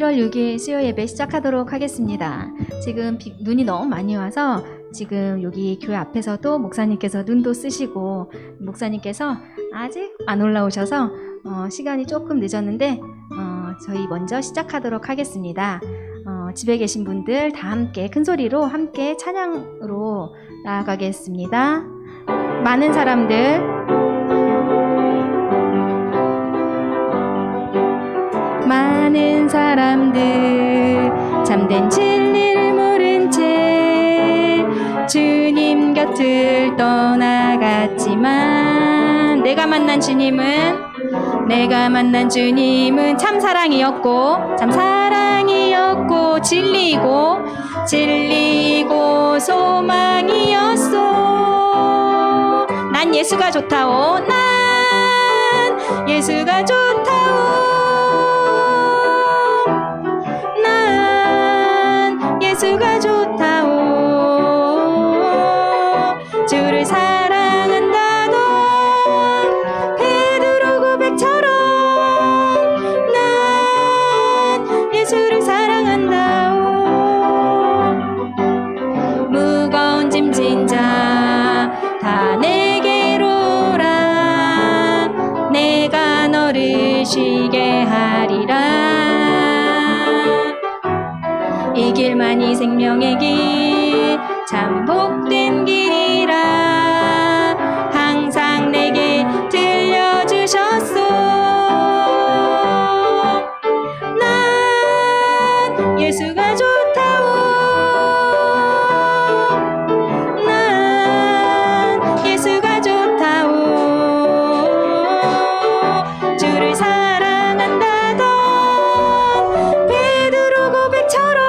1월 6일 수요 예배 시작하도록 하겠습니다. 지금 눈이 너무 많이 와서 지금 여기 교회 앞에서도 목사님께서 눈도 쓰시고 목사님께서 아직 안 올라오셔서 시간이 조금 늦었는데 저희 먼저 시작하도록 하겠습니다. 집에 계신 분들 다 함께 큰 소리로 함께 찬양으로 나아가겠습니다. 많은 사람들 잠든 진리를 모른 채 주님 곁을 떠나갔지만 내가 만난 주님은 참 사랑이었고 진리이고 소망이었소. 난 예수가 좋다오. 난 예수가 좋다오. 주를 사랑한다던 베드로 고백처럼 난 예수를 사랑한다오. 무거운 짐진 자 다 내게로 오라. 내가 너를 쉬게 하리라. 이 길만이 생명의 길 참 복된 길이라 항상 내게 들려주셨소. 난 예수가 좋다오. 난 예수가 좋다오. 주를 사랑한다던 베드로 고백처럼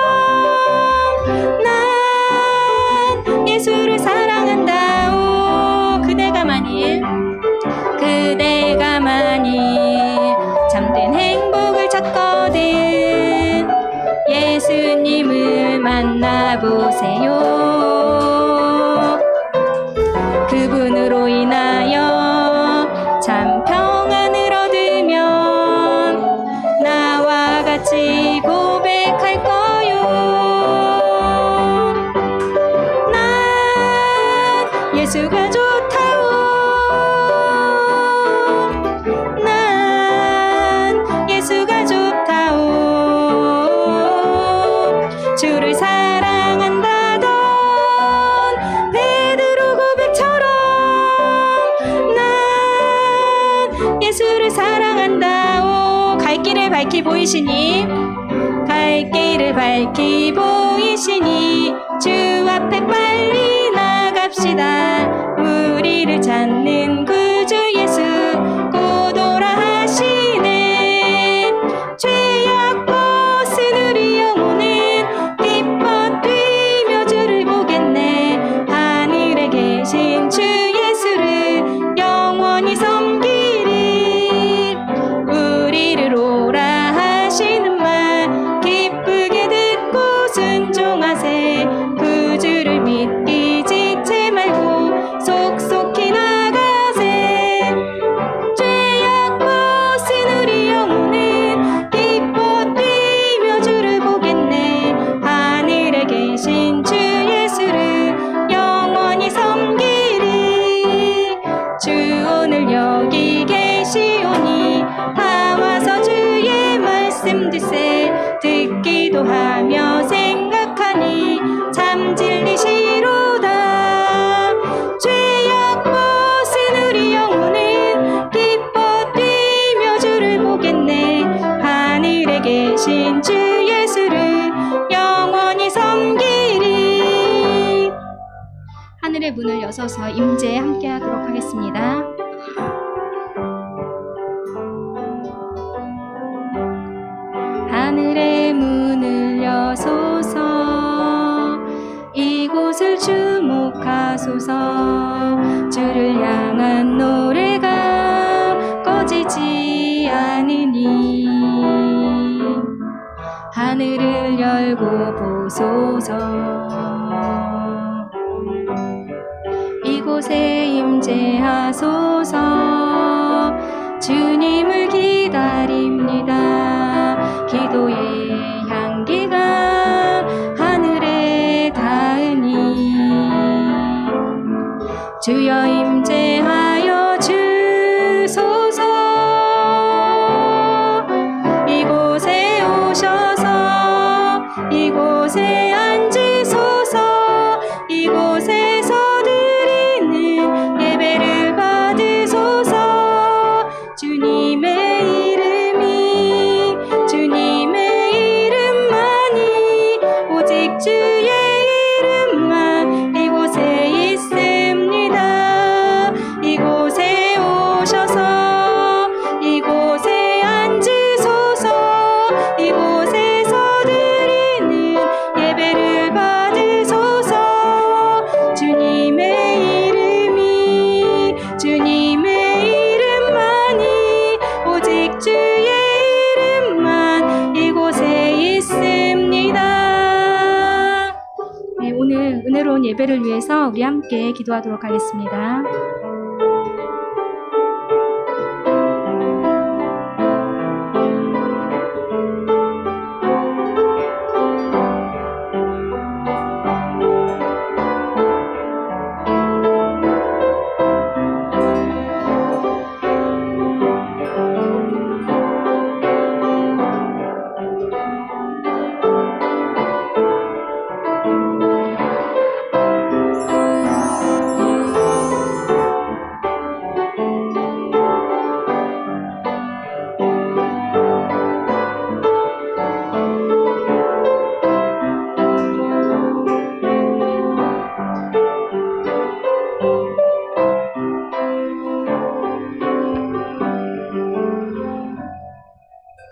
예수를 사랑한다오. 그대가 만일 잠든 행복을 찾거든 예수님을 만나보세요. 그분으로 인하여 참 평안을 얻으면 나와 같이 고백할 거요. 예수가 좋다오. 난 예수가 좋다오. 주를 사랑한다던 베드로 고백처럼 난 예수를 사랑한다오. 갈 길을 밝히 보이시니 주 앞에 빨리 나갑시다. 우리를 찾는 구주 예수 곧 오라 하시네. 죄악 벗은 우리 영혼은 기뻐 뛰며 주를 보겠네. 하늘에 계신 주 예수를 영원히 섬기리. 우리를 오라 하시는 말 기쁘게 듣고 순종하세. 구주를 믿기 지체 말고 속속히 나가세. 죄악 벗은 우리 영혼은 기뻐 뛰며 주를 보겠네. 하늘에 계신 주 예수를 영원히 섬기리. 주 오늘 여기 계시오니 다 와서 주의 말씀 듣세. 듣기도 하며 생각하니 참 진리시로다. 죄악 벗은 우리 영혼은 기뻐 뛰며 주를 보겠네. 하늘에 계신 주 예수를 영원히 섬기리. 하늘의 문을 여서서 임재 함께 하도록 하겠습니다. 하늘의 문을 여소서. 이곳을 주목하소서. 주를 향한 노래가 꺼지지 않으니 하늘을 열고 보소서. 이곳에 임재하소서. 주님을 기다립니다. 기도의 주여 임재하여 주소서. 이곳에 오셔서 이곳에 앉으소서. 이곳에서 드리는 예배를 받으소서. 주님의 이름만이 오직 주의 이름만 이곳에 있습니다. 이곳에 오셔서 이곳에 앉으소서. 이곳에서 드리는 예배를 받으소서. 주님의 이름만이 오직 주의 이름만 이곳에 있습니다. 네, 오늘 은혜로운 예배를 위해서 우리 함께 기도하도록 하겠습니다.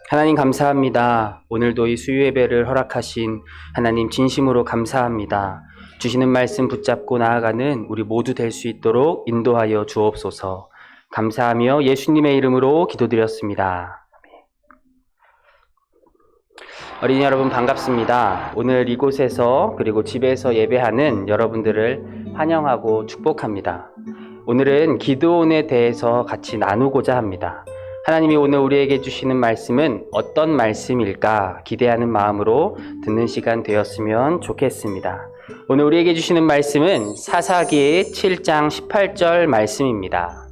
하나님 감사합니다. 오늘도 이 수요 예배를 허락하신 하나님 진심으로 감사합니다. 주시는 말씀 붙잡고 나아가는 우리 모두 될 수 있도록 인도하여 주옵소서. 감사하며 예수님의 이름으로 기도드렸습니다. 어린이 여러분 반갑습니다. 오늘 이곳에서 그리고 집에서 예배하는 여러분들을 환영하고 축복합니다. 오늘은 기드온에 대해서 같이 나누고자 합니다. 하나님이 오늘 우리에게 주시는 말씀은 어떤 말씀일까 기대하는 마음으로 듣는 시간 되었으면 좋겠습니다. 오늘 우리에게 주시는 말씀은 사사기 7장 18절 말씀입니다.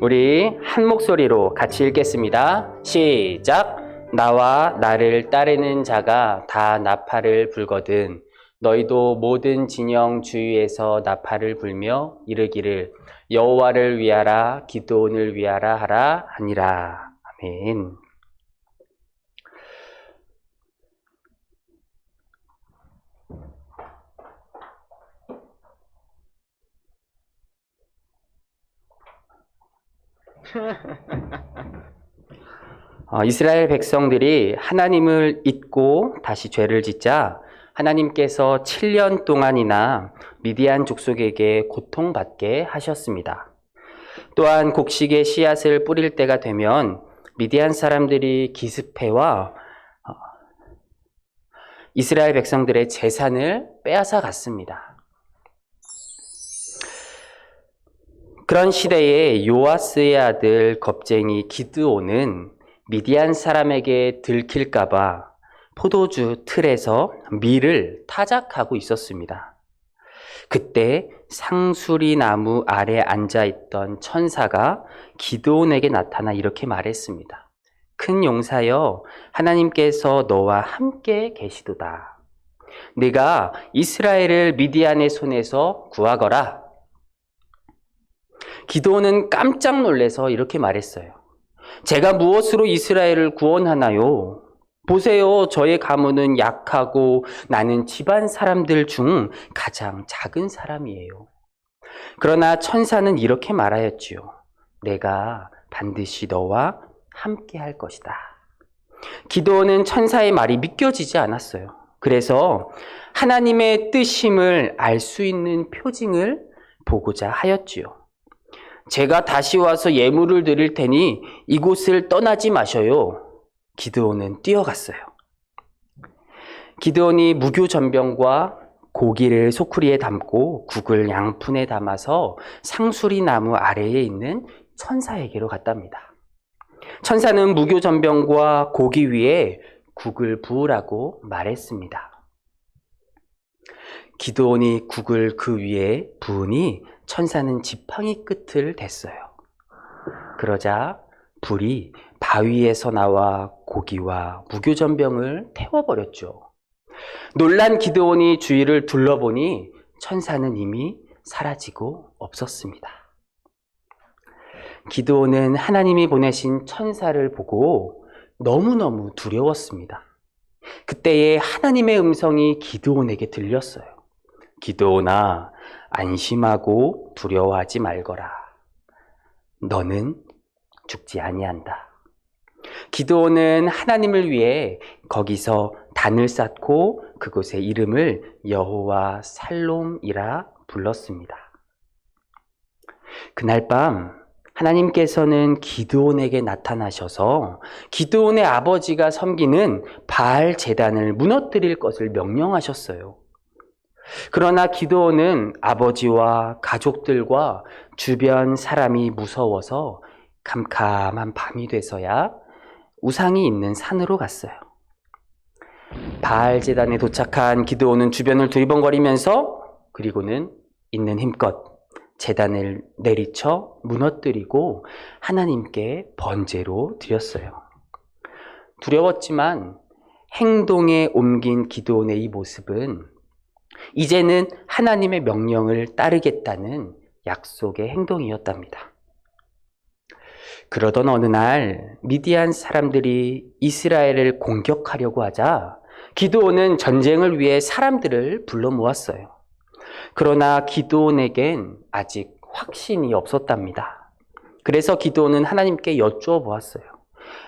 우리 한 목소리로 같이 읽겠습니다. 시작! 나와 나를 따르는 자가 다 나팔을 불거든 너희도 모든 진영 주위에서 나팔을 불며 이르기를 여호와를 위하라 기드온을 위하라 하라 하니라. 아멘. 이스라엘 백성들이 하나님을 잊고 다시 죄를 짓자 하나님께서 7년 동안이나 미디안 족속에게 고통받게 하셨습니다. 또한 곡식의 씨앗을 뿌릴 때가 되면 미디안 사람들이 기습해와 이스라엘 백성들의 재산을 빼앗아 갔습니다. 그런 시대에 요아스의 아들 겁쟁이 기드온은 미디안 사람에게 들킬까봐 포도주 틀에서 밀을 타작하고 있었습니다. 그때 상수리 나무 아래 앉아있던 천사가 기드온에게 나타나 이렇게 말했습니다. 큰 용사여, 하나님께서 너와 함께 계시도다. 네가 이스라엘을 미디안의 손에서 구하거라. 기드온은 깜짝 놀라서 이렇게 말했어요. 제가 무엇으로 이스라엘을 구원하나요? 보세요. 저의 가문은 약하고 나는 집안 사람들 중 가장 작은 사람이에요. 그러나 천사는 이렇게 말하였지요. 내가 반드시 너와 함께 할 것이다. 기드온은 천사의 말이 믿겨지지 않았어요. 그래서 하나님의 뜻임을 알 수 있는 표징을 보고자 하였지요. 제가 다시 와서 예물을 드릴 테니 이곳을 떠나지 마셔요. 기드온은 뛰어갔어요. 기드온이 무교전병과 고기를 소쿠리에 담고 국을 양푼에 담아서 상수리 나무 아래에 있는 천사에게로 갔답니다. 천사는 무교전병과 고기 위에 국을 부으라고 말했습니다. 기드온이 국을 그 위에 부으니 천사는 지팡이 끝을 댔어요. 그러자 불이 바위에서 나와 고기와 무교전병을 태워버렸죠. 놀란 기드온이 주위를 둘러보니 천사는 이미 사라지고 없었습니다. 기드온은 하나님이 보내신 천사를 보고 너무너무 두려웠습니다. 그때에 하나님의 음성이 기드온에게 들렸어요. 기드온아, 안심하고 두려워하지 말거라. 너는 죽지 아니한다. 기드온은 하나님을 위해 거기서 단을 쌓고 그곳의 이름을 여호와 살롬이라 불렀습니다. 그날 밤 하나님께서는 기드온에게 나타나셔서 기드온의 아버지가 섬기는 바알 제단을 무너뜨릴 것을 명령하셨어요. 그러나 기드온은 아버지와 가족들과 주변 사람이 무서워서 캄캄한 밤이 돼서야 우상이 있는 산으로 갔어요. 바알 제단에 도착한 기드온은 주변을 두리번거리면서 그리고는 있는 힘껏 제단을 내리쳐 무너뜨리고 하나님께 번제로 드렸어요. 두려웠지만 행동에 옮긴 기드온의 이 모습은 이제는 하나님의 명령을 따르겠다는 약속의 행동이었답니다. 그러던 어느 날 미디안 사람들이 이스라엘을 공격하려고 하자 기드온은 전쟁을 위해 사람들을 불러 모았어요. 그러나 기드온에겐 아직 확신이 없었답니다. 그래서 기드온은 하나님께 여쭈어 보았어요.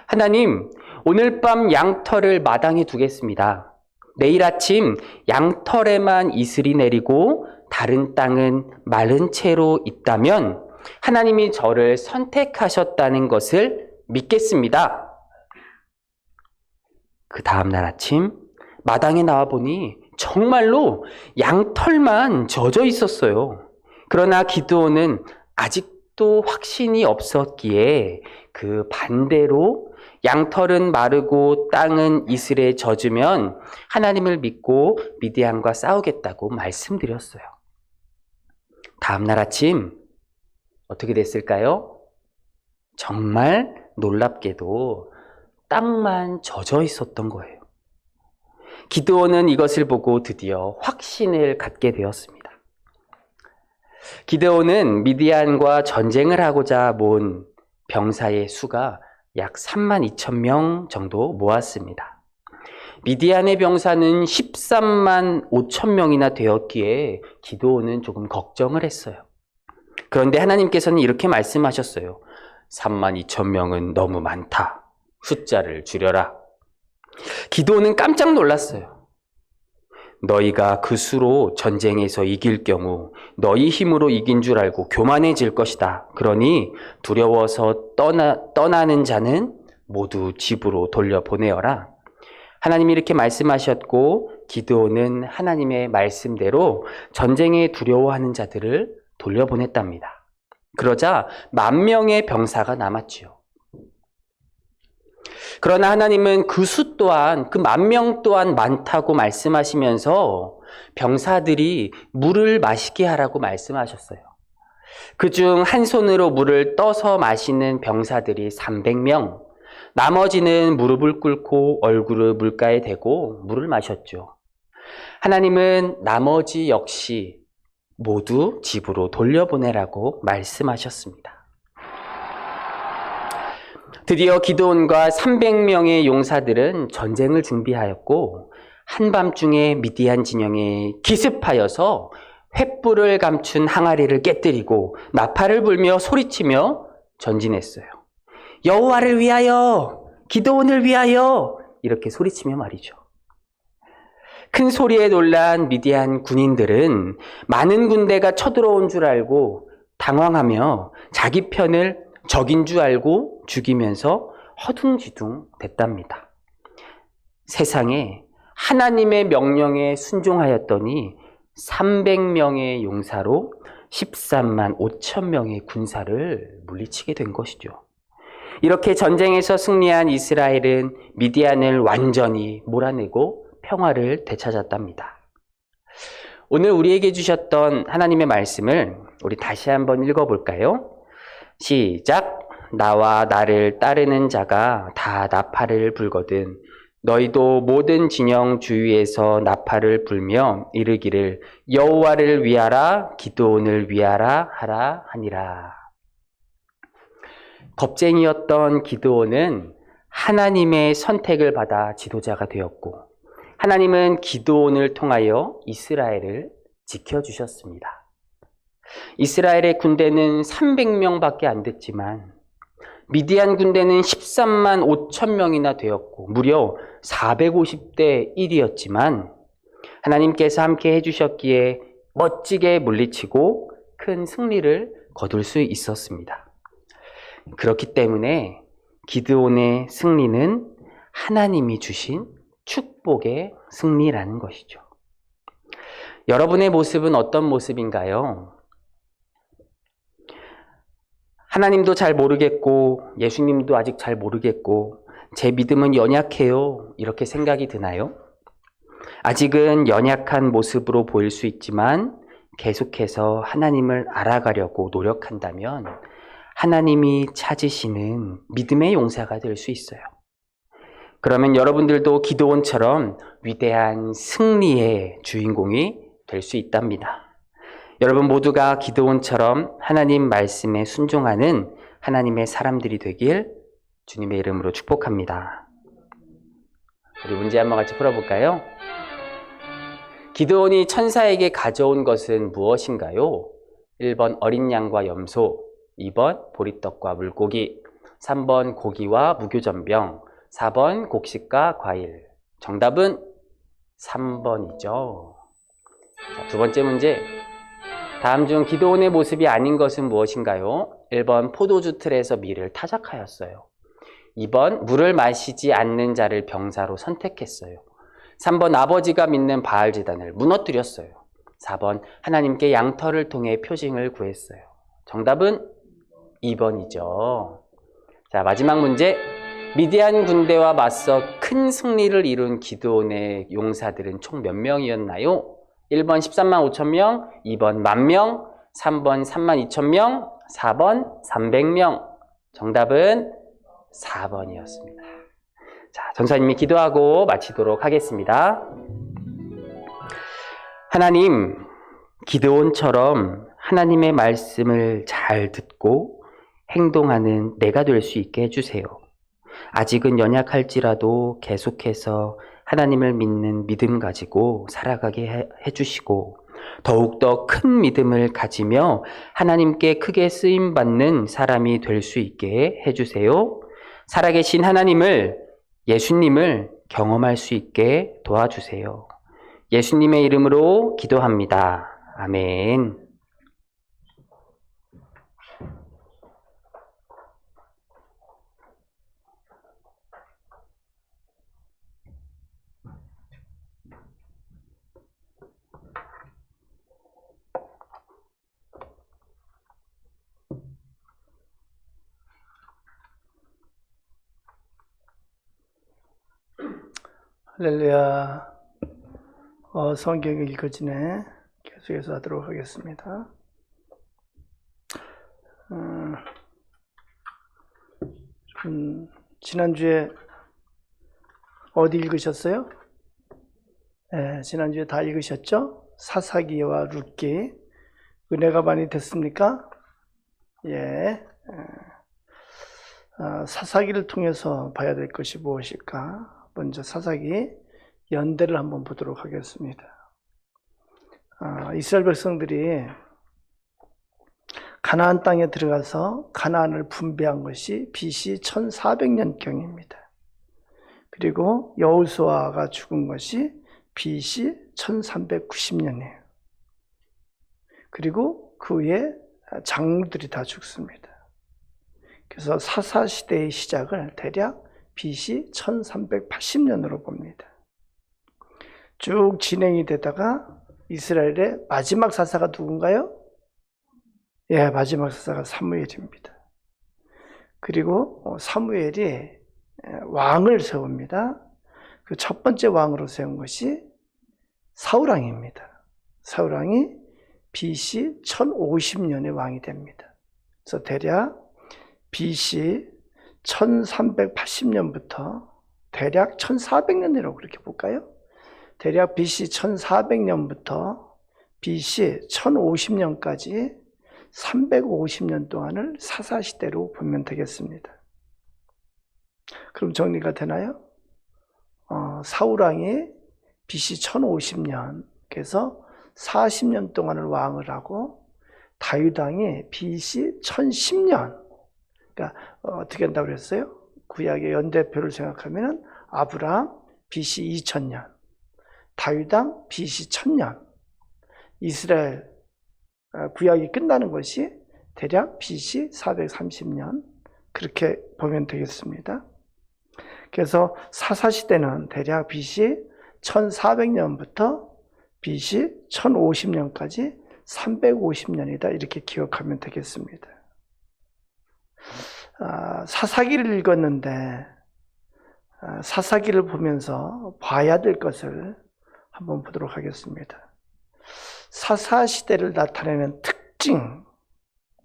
하나님, 오늘 밤 양털을 마당에 두겠습니다. 내일 아침 양털에만 이슬이 내리고 다른 땅은 마른 채로 있다면 하나님이 저를 선택하셨다는 것을 믿겠습니다. 그 다음날 아침 마당에 나와 보니 정말로 양털만 젖어 있었어요. 그러나 기드온은 아직도 확신이 없었기에 그 반대로 양털은 마르고 땅은 이슬에 젖으면 하나님을 믿고 미디안과 싸우겠다고 말씀드렸어요. 다음날 아침 어떻게 됐을까요? 정말 놀랍게도 땅만 젖어 있었던 거예요. 기드온은 이것을 보고 드디어 확신을 갖게 되었습니다. 기드온은 미디안과 전쟁을 하고자 모은 병사의 수가 약 32,000명 정도 모았습니다. 미디안의 병사는 13만 5천 명이나 되었기에 기드온은 조금 걱정을 했어요. 그런데 하나님께서는 이렇게 말씀하셨어요. 32,000명은 너무 많다. 숫자를 줄여라. 기드온은 깜짝 놀랐어요. 너희가 그 수로 전쟁에서 이길 경우 너희 힘으로 이긴 줄 알고 교만해질 것이다. 그러니 두려워서 떠나는 자는 모두 집으로 돌려보내어라. 하나님이 이렇게 말씀하셨고 기드온은 하나님의 말씀대로 전쟁에 두려워하는 자들을 돌려보냈답니다. 그러자 10,000명의 병사가 남았지요. 그러나 하나님은 그 수 또한 그 10,000명 또한 많다고 말씀하시면서 병사들이 물을 마시게 하라고 말씀하셨어요. 그중 한 손으로 물을 떠서 마시는 병사들이 300명, 나머지는 무릎을 꿇고 얼굴을 물가에 대고 물을 마셨죠. 하나님은 나머지 역시 모두 집으로 돌려보내라고 말씀하셨습니다. 드디어 기드온과 300명의 용사들은 전쟁을 준비하였고 한밤중에 미디안 진영에 기습하여서 횃불을 감춘 항아리를 깨뜨리고 나팔을 불며 소리치며 전진했어요. 여호와를 위하여, 기드온을 위하여 이렇게 소리치며 말이죠. 큰 소리에 놀란 미디안 군인들은 많은 군대가 쳐들어온 줄 알고 당황하며 자기 편을 적인 줄 알고 죽이면서 허둥지둥 됐답니다. 세상에 하나님의 명령에 순종하였더니 300명의 용사로 13만 5천 명의 군사를 물리치게 된 것이죠. 이렇게 전쟁에서 승리한 이스라엘은 미디안을 완전히 몰아내고 평화를 되찾았답니다. 오늘 우리에게 주셨던 하나님의 말씀을 우리 다시 한번 읽어볼까요? 시작! 나와 나를 따르는 자가 다 나팔을 불거든 너희도 모든 진영 주위에서 나팔을 불며 이르기를 여호와를 위하라 기드온을 위하라 하라 하니라. 겁쟁이였던 기드온은 하나님의 선택을 받아 지도자가 되었고 하나님은 기드온을 통하여 이스라엘을 지켜주셨습니다. 이스라엘의 군대는 300명밖에 안 됐지만 미디안 군대는 13만 5천 명이나 되었고 무려 450대 1이었지만 하나님께서 함께 해주셨기에 멋지게 물리치고 큰 승리를 거둘 수 있었습니다. 그렇기 때문에 기드온의 승리는 하나님이 주신 축복의 승리라는 것이죠. 여러분의 모습은 어떤 모습인가요? 하나님도 잘 모르겠고 예수님도 아직 잘 모르겠고 제 믿음은 연약해요. 이렇게 생각이 드나요? 아직은 연약한 모습으로 보일 수 있지만 계속해서 하나님을 알아가려고 노력한다면 하나님이 찾으시는 믿음의 용사가 될 수 있어요. 그러면 여러분들도 기드온처럼 위대한 승리의 주인공이 될 수 있답니다. 여러분 모두가 기드온처럼 하나님 말씀에 순종하는 하나님의 사람들이 되길 주님의 이름으로 축복합니다. 우리 문제 한번 같이 풀어볼까요? 기드온이 천사에게 가져온 것은 무엇인가요? 1번 어린 양과 염소, 2번 보리떡과 물고기, 3번 고기와 무교전병, 4번 곡식과 과일. 정답은 3번이죠. 자, 두 번째 문제. 다음 중 기드온의 모습이 아닌 것은 무엇인가요? 1번 포도주 틀에서 밀을 타작하였어요. 2번 물을 마시지 않는 자를 병사로 선택했어요. 3번 아버지가 믿는 바알제단을 무너뜨렸어요. 4번 하나님께 양털을 통해 표징을 구했어요. 정답은 2번이죠. 자, 마지막 문제. 미디안 군대와 맞서 큰 승리를 이룬 기드온의 용사들은 총 몇 명이었나요? 1번 13만 5천 명, 2번 10,000명, 3번 3만 2천 명, 4번 300명. 정답은 4번이었습니다. 자, 전사님이 기도하고 마치도록 하겠습니다. 하나님, 기드온처럼 하나님의 말씀을 잘 듣고 행동하는 내가 될 수 있게 해주세요. 아직은 연약할지라도 계속해서 하나님을 믿는 믿음 가지고 살아가게 해주시고 더욱더 큰 믿음을 가지며 하나님께 크게 쓰임받는 사람이 될 수 있게 해주세요. 살아계신 하나님을, 예수님을 경험할 수 있게 도와주세요. 예수님의 이름으로 기도합니다. 아멘. 할렐루야. 성경이 읽어지네. 계속해서 하도록 하겠습니다. 지난주에 어디 읽으셨어요? 네, 지난주에 다 읽으셨죠? 사사기와 룻기. 은혜가 많이 됐습니까? 예. 사사기를 통해서 봐야 될 것이 무엇일까? 먼저 사사기 연대를 한번 보도록 하겠습니다. 이스라엘 백성들이 가나안 땅에 들어가서 가나안을 분배한 것이 BC 1400년경입니다. 그리고 여호수아가 죽은 것이 BC 1390년이에요. 그리고 그 후에 장로들이 다 죽습니다. 그래서 사사시대의 시작을 대략 BC 1380년으로 봅니다. 쭉 진행이 되다가 이스라엘의 마지막 사사가 누군가요? 예, 마지막 사사가 사무엘입니다. 그리고 사무엘이 왕을 세웁니다. 그 첫 번째 왕으로 세운 것이 사울왕입니다. 사울왕이 BC 1050년에 왕이 됩니다. 그래서 대략 BC 1380년부터 대략 1400년이라고 그렇게 볼까요? 대략 BC 1400년부터 BC 1050년까지 350년 동안을 사사시대로 보면 되겠습니다. 그럼 정리가 되나요? 사울왕이 BC 1050년, 그래서 40년 동안을 왕을 하고, 다윗왕이 BC 1010년, 그러니까 어떻게 한다고 그랬어요? 구약의 연대표를 생각하면 아브라함 BC 2000년, 다윗왕 BC 1000년, 이스라엘 구약이 끝나는 것이 대략 BC 430년, 그렇게 보면 되겠습니다. 그래서 사사시대는 대략 BC 1400년부터 BC 1050년까지 350년이다, 이렇게 기억하면 되겠습니다. 사사기를 읽었는데 사사기를 보면서 봐야 될 것을 한번 보도록 하겠습니다. 사사시대를 나타내는 특징,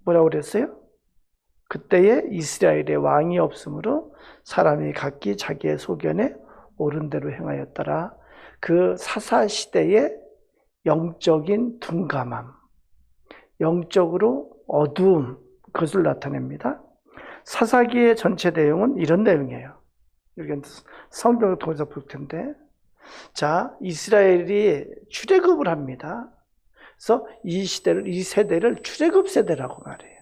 뭐라고 그랬어요? 그때에 이스라엘의 왕이 없으므로 사람이 각기 자기의 소견에 옳은 대로 행하였더라. 그 사사시대의 영적인 둔감함, 영적으로 어두움, 그것을 나타냅니다. 사사기의 전체 내용은 이런 내용이에요. 여기 성경을 통해서 볼 텐데, 자, 이스라엘이 출애굽을 합니다. 그래서 이 세대를 출애굽 세대라고 말해요.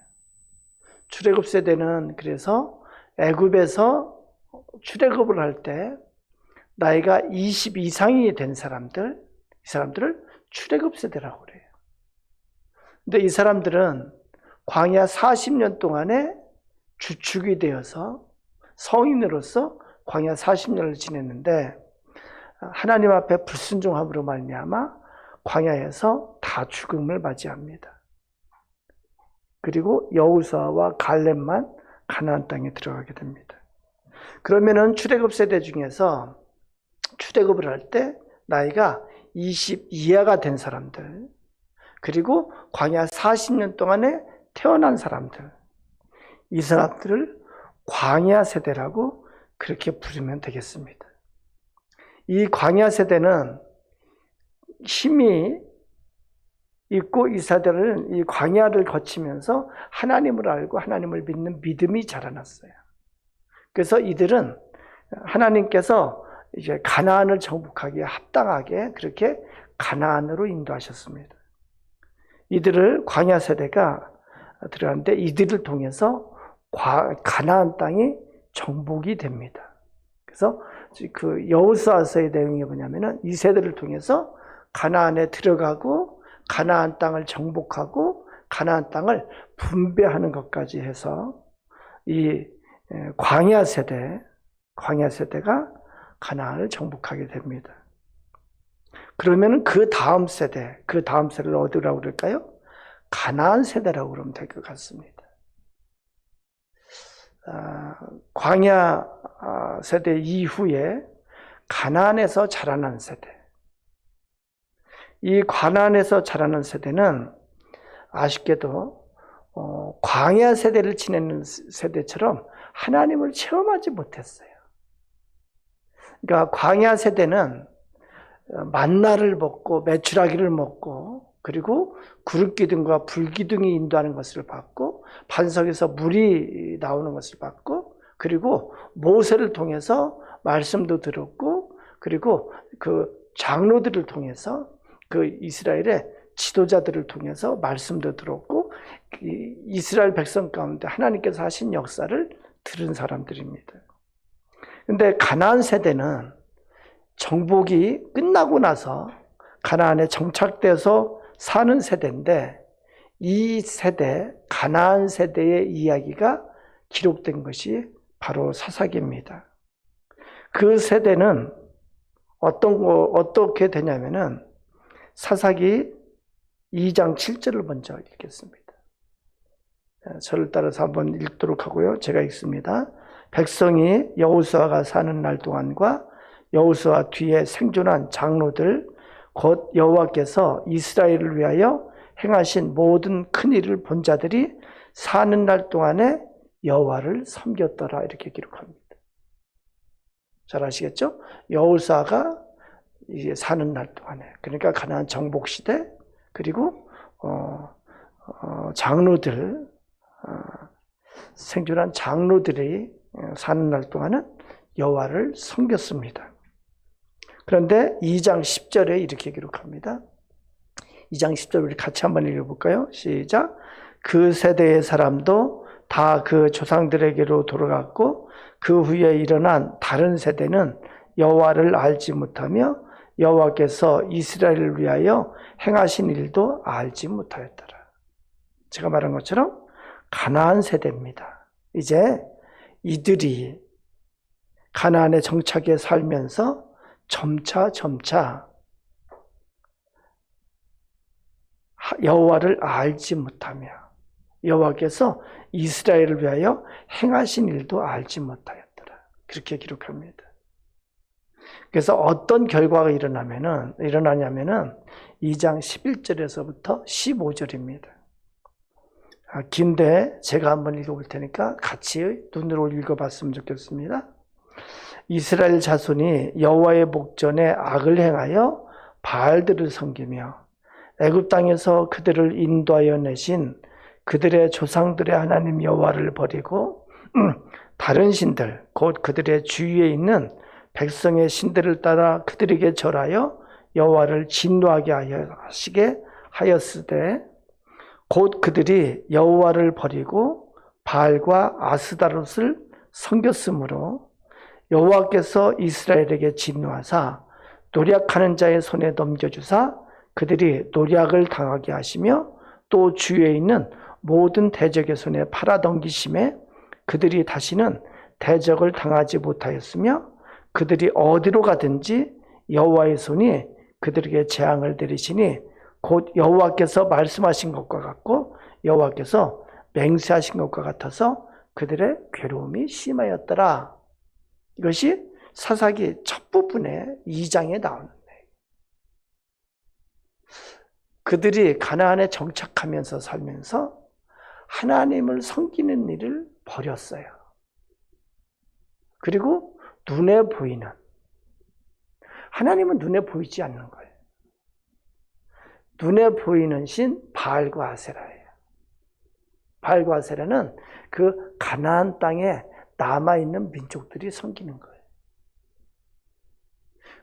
출애굽 세대는 그래서 애굽에서 출애굽을 할 때 나이가 20 이상이 된 사람들, 이 사람들을 출애굽 세대라고 그래요. 근데 이 사람들은 광야 40년 동안에 주축이 되어서 성인으로서 광야 40년을 지냈는데, 하나님 앞에 불순종함으로 말미암아 광야에서 다 죽음을 맞이합니다. 그리고 여호수아와 갈렙만 가나안 땅에 들어가게 됩니다. 그러면은 출애굽 세대 중에서 출애굽을 할 때 나이가 20 이하가 된 사람들, 그리고 광야 40년 동안에 태어난 사람들, 이 사람들을 광야 세대라고 그렇게 부르면 되겠습니다. 이 광야 세대는 힘이 있고, 이 세대는 이 광야를 거치면서 하나님을 알고 하나님을 믿는 믿음이 자라났어요. 그래서 이들은 하나님께서 이제 가나안을 정복하기에 합당하게 그렇게 가나안으로 인도하셨습니다. 이들을 광야 세대가 들어갔는데, 이들을 통해서 가나안 땅이 정복이 됩니다. 그래서 그 여호수아서의 내용이 뭐냐면은 이 세대를 통해서 가나안에 들어가고 가나안 땅을 정복하고 가나안 땅을 분배하는 것까지 해서 이 광야 세대가 가나안을 정복하게 됩니다. 그러면은 그 다음 세대를 어디라고 그럴까요? 가나안 세대라고 그러면 될 것 같습니다. 광야 세대 이후에 가나안에서 자라난 세대, 이 가나안에서 자라는 세대는 아쉽게도 광야 세대를 지내는 세대처럼 하나님을 체험하지 못했어요. 그러니까 광야 세대는 만나를 먹고 메추라기를 먹고, 그리고 구름기둥과 불기둥이 인도하는 것을 받고, 반석에서 물이 나오는 것을 받고, 그리고 모세를 통해서 말씀도 들었고, 그리고 그 장로들을 통해서 그 이스라엘의 지도자들을 통해서 말씀도 들었고, 이스라엘 백성 가운데 하나님께서 하신 역사를 들은 사람들입니다. 근데 가나안 세대는 정복이 끝나고 나서 가나안에 정착돼서 사는 세대인데, 이 세대, 가나안 세대의 이야기가 기록된 것이 바로 사사기입니다. 그 세대는 어떻게 되냐면은, 사사기 2장 7절을 먼저 읽겠습니다. 저를 따라서 한번 읽도록 하고요. 제가 읽습니다. 백성이 여호수아가 사는 날 동안과 여호수아 뒤에 생존한 장로들 곧 여호와께서 이스라엘을 위하여 행하신 모든 큰 일을 본 자들이 사는 날 동안에 여호와를 섬겼더라 이렇게 기록합니다. 잘 아시겠죠? 여호사가 이제 사는 날 동안에, 그러니까 가나안 정복 시대, 그리고 장로들, 생존한 장로들이 사는 날 동안은 여호와를 섬겼습니다. 그런데 2장 10절에 이렇게 기록합니다. 2장 10절 우리 같이 한번 읽어볼까요? 시작. 그 세대의 사람도 다 그 조상들에게로 돌아갔고 그 후에 일어난 다른 세대는 여호와를 알지 못하며 여호와께서 이스라엘을 위하여 행하신 일도 알지 못하였더라. 제가 말한 것처럼 가나안 세대입니다. 이제 이들이 가나안에 정착해 살면서 점차 여호와를 알지 못하며 여호와께서 이스라엘을 위하여 행하신 일도 알지 못하였더라. 그렇게 기록합니다. 그래서 어떤 결과가 일어나냐면은 2장 11절에서부터 15절입니다. 긴데 제가 한번 읽어볼 테니까 같이 눈으로 읽어봤으면 좋겠습니다. 이스라엘 자손이 여호와의 목전에 악을 행하여 바알들을 섬기며 애굽 땅에서 그들을 인도하여 내신 그들의 조상들의 하나님 여호와를 버리고 다른 신들 곧 그들의 주위에 있는 백성의 신들을 따라 그들에게 절하여 여호와를 진노하게 하시게 하였으되 곧 그들이 여호와를 버리고 바알과 아스다롯을 섬겼으므로 여호와께서 이스라엘에게 진노하사 노략하는 자의 손에 넘겨주사 그들이 노략을 당하게 하시며 또 주위에 있는 모든 대적의 손에 팔아넘기심에 그들이 다시는 대적을 당하지 못하였으며 그들이 어디로 가든지 여호와의 손이 그들에게 재앙을 내리시니 곧 여호와께서 말씀하신 것과 같고 여호와께서 맹세하신 것과 같아서 그들의 괴로움이 심하였더라. 이것이 사사기 첫 부분의 2장에 나오는 거예요. 그들이 가나안에 정착하면서 살면서 하나님을 섬기는 일을 버렸어요. 그리고 눈에 보이는, 하나님은 눈에 보이지 않는 거예요. 눈에 보이는 신 바알과 아세라예요. 바알과 아세라는 그 가나안 땅에 남아있는 민족들이 섬기는 거예요.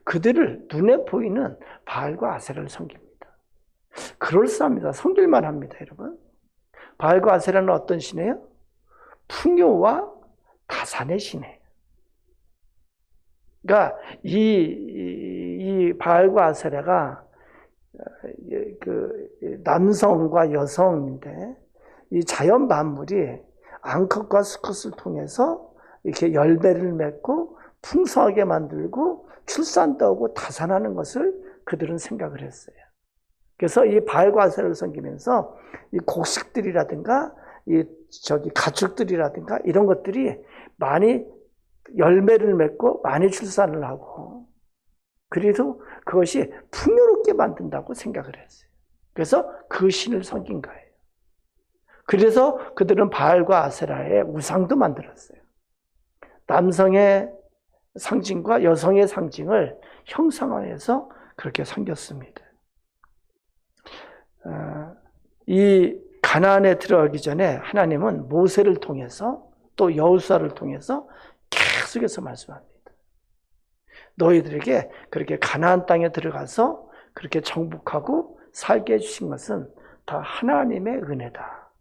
그들을 눈에 보이는 바알과 아세라를 섬깁니다. 그럴싸합니다. 섬길만 합니다, 여러분. 바알과 아세라는 어떤 신이에요? 풍요와 다산의 신이에요. 그러니까 이 바알과 아세라가 그 남성과 여성인데 이 자연 만물이 암컷과 수컷을 통해서 이렇게 열매를 맺고 풍성하게 만들고 출산도 하고 다산하는 것을 그들은 생각을 했어요. 그래서 이 바알과 아세라를 섬기면서 이 곡식들이라든가 가축들이라든가 이런 것들이 많이 열매를 맺고 많이 출산을 하고 그래서 그것이 풍요롭게 만든다고 생각을 했어요. 그래서 그 신을 섬긴 거예요. 그래서 그들은 바알과 아세라의 우상도 만들었어요. 남성의 상징과 여성의 상징을 형상화해서 그렇게 섬겼습니다. 이 가나안에 들어가기 전에 하나님은 모세를 통해서 또 여호수아를 통해서 계속해서 말씀합니다. 너희들에게 그렇게 가나안 땅에 들어가서 그렇게 정복하고 살게 해주신 것은 다 하나님의 은혜다.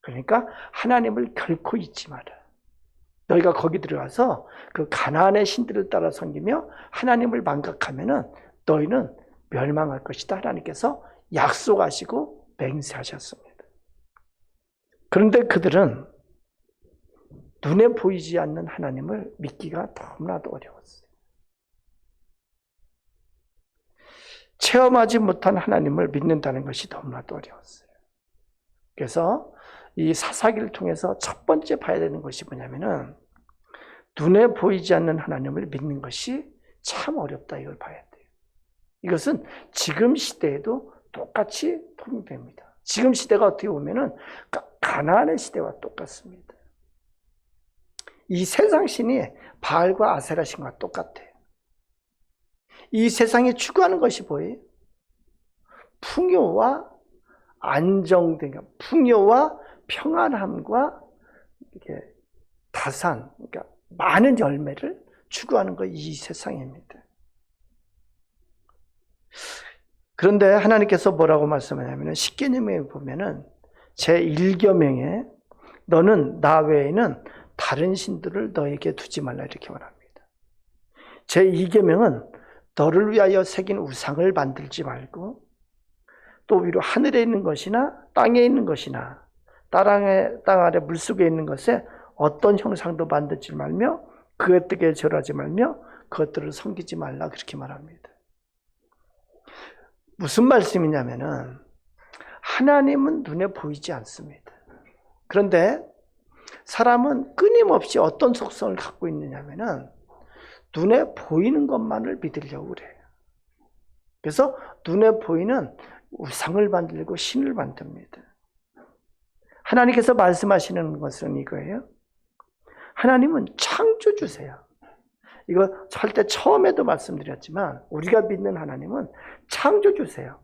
그러니까 하나님을 결코 잊지 마라. 너희가 거기 들어가서 그 가나안의 신들을 따라 섬기며 하나님을 망각하면은 너희는 멸망할 것이다. 하나님께서 약속하시고 맹세하셨습니다. 그런데 그들은 눈에 보이지 않는 하나님을 믿기가 너무나도 어려웠어요. 체험하지 못한 하나님을 믿는다는 것이 너무나도 어려웠어요. 그래서 이 사사기를 통해서 첫 번째 봐야 되는 것이 뭐냐면은 눈에 보이지 않는 하나님을 믿는 것이 참 어렵다 이걸 봐야 돼요. 이것은 지금 시대에도 똑같이 통용됩니다. 지금 시대가 어떻게 보면은 가나안의 시대와 똑같습니다. 이 세상 신이 바알과 아세라 신과 똑같아요. 이 세상에 추구하는 것이 뭐예요? 풍요와 안정된, 풍요와 평안함과 이게 다산, 그러니까 많은 열매를 추구하는 거 이 세상입니다. 그런데 하나님께서 뭐라고 말씀하냐면 십계명에 보면은 제1계명에 너는 나 외에는 다른 신들을 너에게 두지 말라 이렇게 말합니다. 제2계명은 너를 위하여 새긴 우상을 만들지 말고 또 위로 하늘에 있는 것이나 땅에 있는 것이나 땅 아래 물속에 있는 것에 어떤 형상도 만들지 말며 그것들에게 절하지 말며 그것들을 섬기지 말라 그렇게 말합니다. 무슨 말씀이냐면은 하나님은 눈에 보이지 않습니다. 그런데 사람은 끊임없이 어떤 속성을 갖고 있느냐면은 눈에 보이는 것만을 믿으려고 그래요. 그래서 눈에 보이는 우상을 만들고 신을 만듭니다. 하나님께서 말씀하시는 것은 이거예요. 하나님은 창조주세요. 이거 할 때 처음에도 말씀드렸지만 우리가 믿는 하나님은 창조주세요.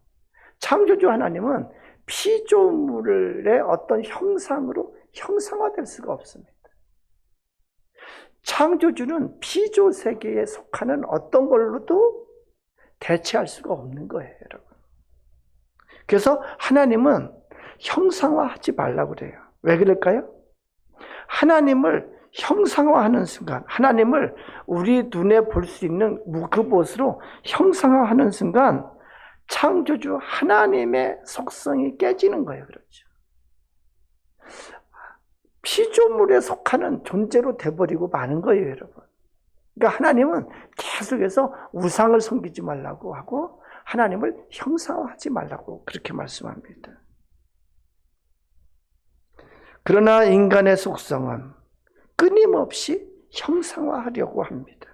창조주 하나님은 피조물의 어떤 형상으로 형상화될 수가 없습니다. 창조주는 피조 세계에 속하는 어떤 걸로도 대체할 수가 없는 거예요, 여러분. 그래서 하나님은 형상화하지 말라고 그래요. 왜 그럴까요? 하나님을 형상화하는 순간, 하나님을 우리 눈에 볼 수 있는 그곳으로 형상화하는 순간 창조주 하나님의 속성이 깨지는 거예요. 그렇죠. 피조물에 속하는 존재로 돼버리고 마는 거예요, 여러분. 그러니까 하나님은 계속해서 우상을 섬기지 말라고 하고 하나님을 형상화하지 말라고 그렇게 말씀합니다. 그러나 인간의 속성은 끊임없이 형상화하려고 합니다.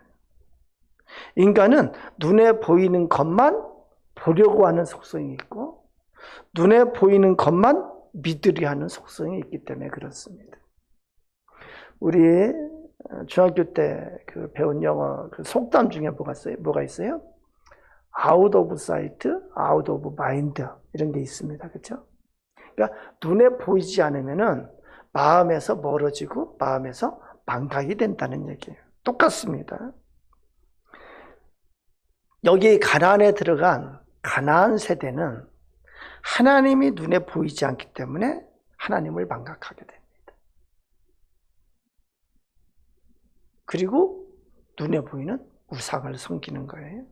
인간은 눈에 보이는 것만 보려고 하는 속성이 있고 눈에 보이는 것만 믿으려 하는 속성이 있기 때문에 그렇습니다. 우리 중학교 때 그 배운 영어 그 속담 중에 뭐가 있어요? Out of sight, out of mind 이런 게 있습니다. 그렇죠? 그러니까 눈에 보이지 않으면은 마음에서 멀어지고 마음에서 망각이 된다는 얘기예요. 똑같습니다. 여기 가나안에 들어간 가나안 세대는 하나님이 눈에 보이지 않기 때문에 하나님을 망각하게 됩니다. 그리고 눈에 보이는 우상을 섬기는 거예요.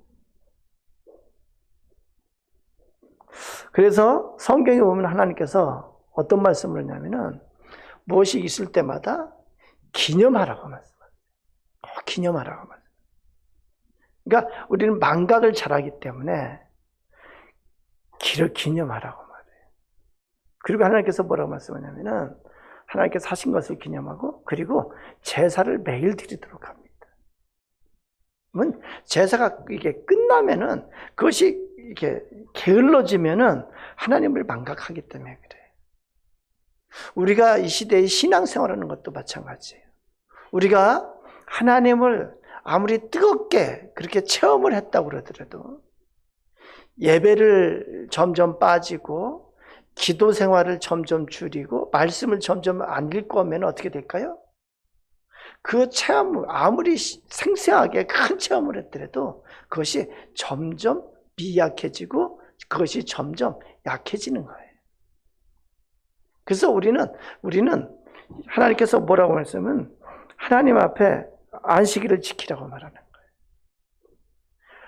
그래서 성경에 보면 하나님께서 어떤 말씀을 하냐면은 무엇이 있을 때마다 기념하라고 말씀하세요. 기념하라고 말씀하세요. 그러니까 우리는 망각을 잘하기 때문에 기념하라고 말해요. 그리고 하나님께서 뭐라고 말씀하냐면은 하나님께서 하신 것을 기념하고 그리고 제사를 매일 드리도록 합니다. 제사가 이게 끝나면은 그것이 이렇게 게을러지면은 하나님을 망각하기 때문에 그래요. 우리가 이 시대의 신앙생활하는 것도 마찬가지예요. 우리가 하나님을 아무리 뜨겁게 그렇게 체험을 했다고 그러더라도 예배를 점점 빠지고 기도 생활을 점점 줄이고 말씀을 점점 안 읽고 하면 어떻게 될까요? 그 체험 아무리 생생하게 큰 체험을 했더라도 그것이 점점 미약해지고 그것이 점점 약해지는 거예요. 그래서 우리는 하나님께서 뭐라고 말씀은 하나님 앞에 안식일을 지키라고 말하는 거예요.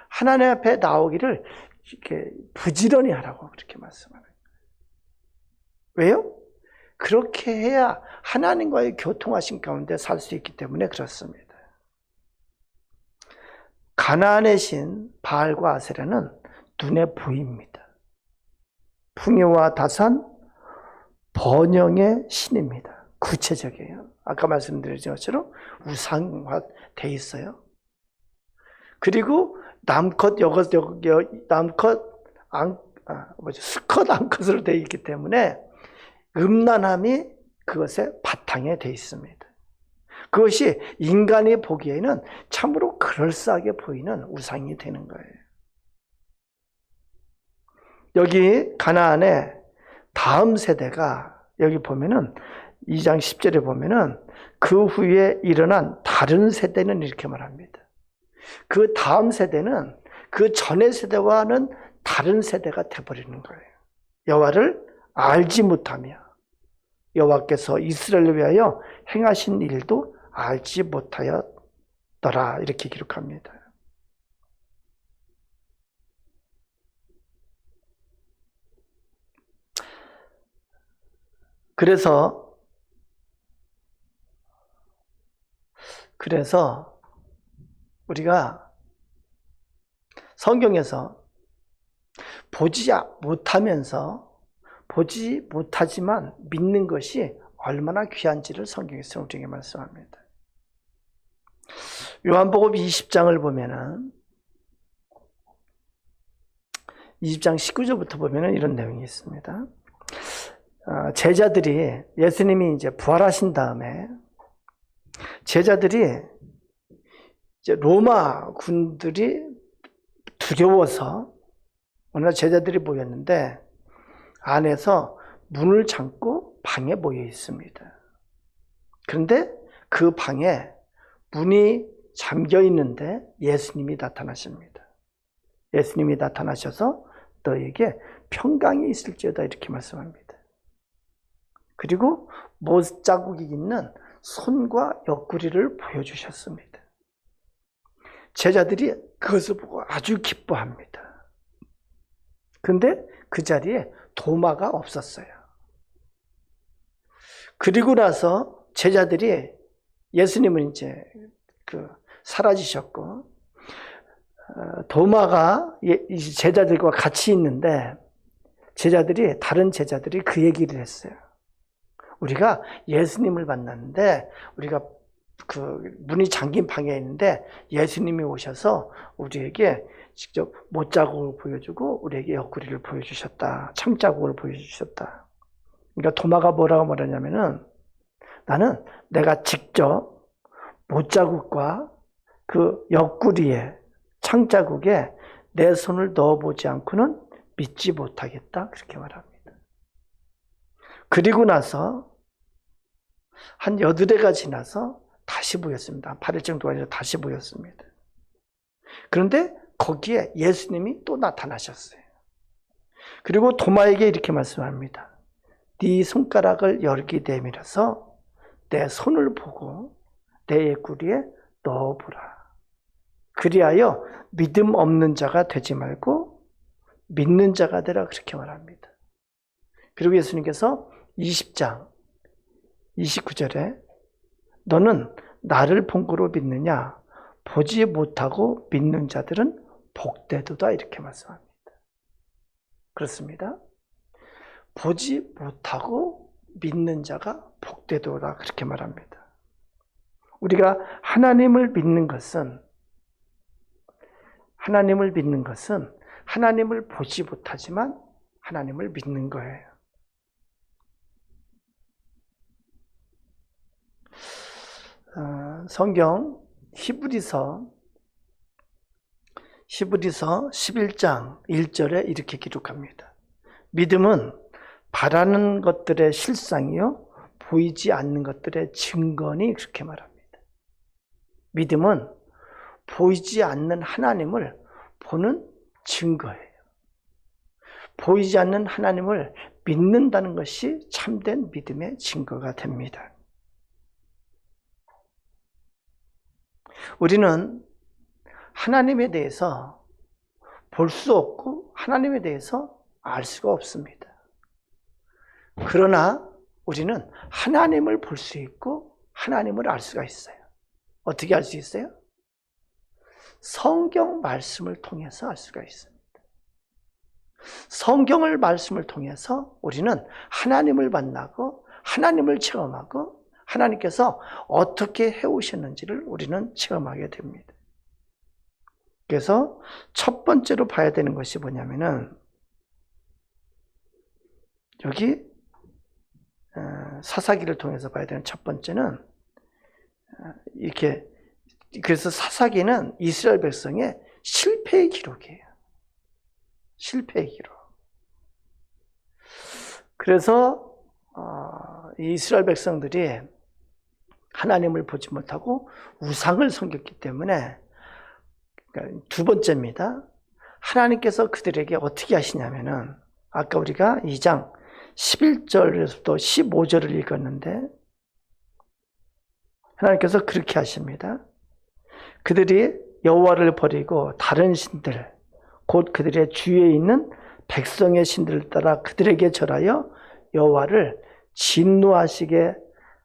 하나님 앞에 나오기를 이렇게 부지런히 하라고 그렇게 말씀하는 거예요. 왜요? 그렇게 해야 하나님과의 교통하신 가운데 살 수 있기 때문에 그렇습니다. 가나안의 신 바알과 아세라는 눈에 보입니다. 풍요와 다산, 번영의 신입니다. 구체적이에요. 아까 말씀드린 것처럼 우상화되어 있어요. 그리고 남컷, 수컷, 암컷으로 되어 있기 때문에 음란함이 그것의 바탕에 되어 있습니다. 그것이 인간이 보기에는 참으로 그럴싸하게 보이는 우상이 되는 거예요. 여기 가나안의 다음 세대가 여기 보면은 2장 10절에 보면은 그 후에 일어난 다른 세대는 이렇게 말합니다. 그 다음 세대는 그 전의 세대와는 다른 세대가 되어버리는 거예요. 여호와를 알지 못하며 여호와께서 이스라엘을 위하여 행하신 일도 알지 못하였더라 이렇게 기록합니다. 그래서 우리가 성경에서 보지 못하지만 믿는 것이 얼마나 귀한지를 성경에서 우리에게 말씀합니다. 요한복음 20장을 보면은 20장 19절부터 보면은 이런 내용이 있습니다. 제자들이 예수님이 이제 부활하신 다음에 제자들이 이제 로마 군들이 두려워서 어느 날 제자들이 모였는데 안에서 문을 잠고 방에 모여 있습니다. 그런데 그 방에 문이 잠겨 있는데 예수님이 나타나십니다. 예수님이 나타나셔서 너에게 평강이 있을지어다 이렇게 말씀합니다. 그리고 못자국이 있는 손과 옆구리를 보여주셨습니다. 제자들이 그것을 보고 아주 기뻐합니다. 그런데 그 자리에 도마가 없었어요. 그리고 나서 제자들이 예수님은 이제 사라지셨고 도마가 제자들과 같이 있는데 다른 제자들이 그 얘기를 했어요. 우리가 예수님을 만났는데 우리가 그 문이 잠긴 방에 있는데 예수님이 오셔서 우리에게 직접 못자국을 보여주고 우리에게 옆구리를 보여주셨다. 창자국을 보여주셨다. 그러니까 도마가 뭐라고 말하냐면은 나는 내가 직접 못자국과 그 옆구리에 창자국에 내 손을 넣어보지 않고는 믿지 못하겠다. 그렇게 말합니다. 그리고 나서 한 8해가 지나서 다시 보였습니다. 한 8일 정도가 아니라 다시 보였습니다. 그런데 거기에 예수님이 또 나타나셨어요. 그리고 도마에게 이렇게 말씀합니다. 네 손가락을 열기 내밀어서 내 손을 보고 내 옆구리에 넣어보라. 그리하여 믿음 없는 자가 되지 말고 믿는 자가 되라 그렇게 말합니다. 그리고 예수님께서 20장 29절에 너는 나를 본 거로 믿느냐? 보지 못하고 믿는 자들은 복되도다 이렇게 말씀합니다. 그렇습니다. 보지 못하고 믿는 자가 복되도다 그렇게 말합니다. 우리가 하나님을 믿는 것은 하나님을 보지 못하지만 하나님을 믿는 거예요. 성경 히브리서 11장 1절에 이렇게 기록합니다. 믿음은 바라는 것들의 실상이요 보이지 않는 것들의 증거니 그렇게 말합니다. 믿음은 보이지 않는 하나님을 보는 증거예요. 보이지 않는 하나님을 믿는다는 것이 참된 믿음의 증거가 됩니다. 우리는 하나님에 대해서 볼 수 없고 하나님에 대해서 알 수가 없습니다. 그러나 우리는 하나님을 볼 수 있고 하나님을 알 수가 있어요. 어떻게 알 수 있어요? 성경 말씀을 통해서 알 수가 있습니다. 성경을 말씀을 통해서 우리는 하나님을 만나고 하나님을 체험하고 하나님께서 어떻게 해오셨는지를 우리는 체험하게 됩니다. 그래서 첫 번째로 봐야 되는 것이 뭐냐면은 여기 사사기를 통해서 봐야 되는 첫 번째는 이렇게, 그래서 사사기는 이스라엘 백성의 실패의 기록이에요. 실패의 기록. 그래서 이스라엘 백성들이 하나님을 보지 못하고 우상을 섬겼기 때문에, 그러니까 두 번째입니다. 하나님께서 그들에게 어떻게 하시냐면은, 아까 우리가 2장 11절에서부터 15절을 읽었는데, 하나님께서 그렇게 하십니다. 그들이 여호와를 버리고 다른 신들, 곧 그들의 주위에 있는 백성의 신들을 따라 그들에게 절하여 여호와를 진노하시게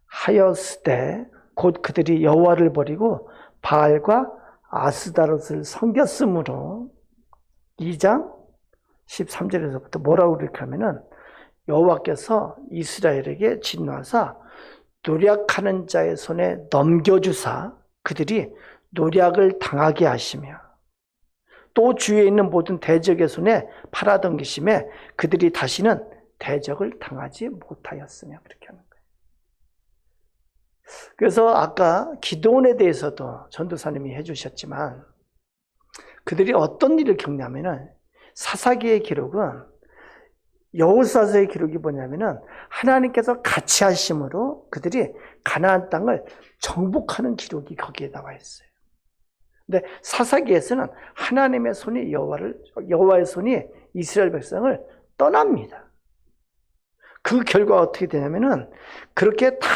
하였으되, 곧 그들이 여호와를 버리고 바알과 아스다롯을 섬겼으므로, 2장 13절에서부터 뭐라고 그렇게 하면은, 여호와께서 이스라엘에게 진노하사 노략하는 자의 손에 넘겨주사 그들이 노략을 당하게 하시며, 또 주위에 있는 모든 대적의 손에 팔아넘기심에 그들이 다시는 대적을 당하지 못하였으며, 그렇게 하는 거예요. 그래서 아까 기드온에 대해서도 전도사님이 해주셨지만, 그들이 어떤 일을 겪냐면은, 사사기의 기록은, 여호수아서의 기록이 뭐냐면은 하나님께서 같이 하심으로 그들이 가나안 땅을 정복하는 기록이 거기에 나와 있어요. 근데 사사기에서는 하나님의 손이 여호와의 손이 이스라엘 백성을 떠납니다. 그 결과가 어떻게 되냐면은, 그렇게 다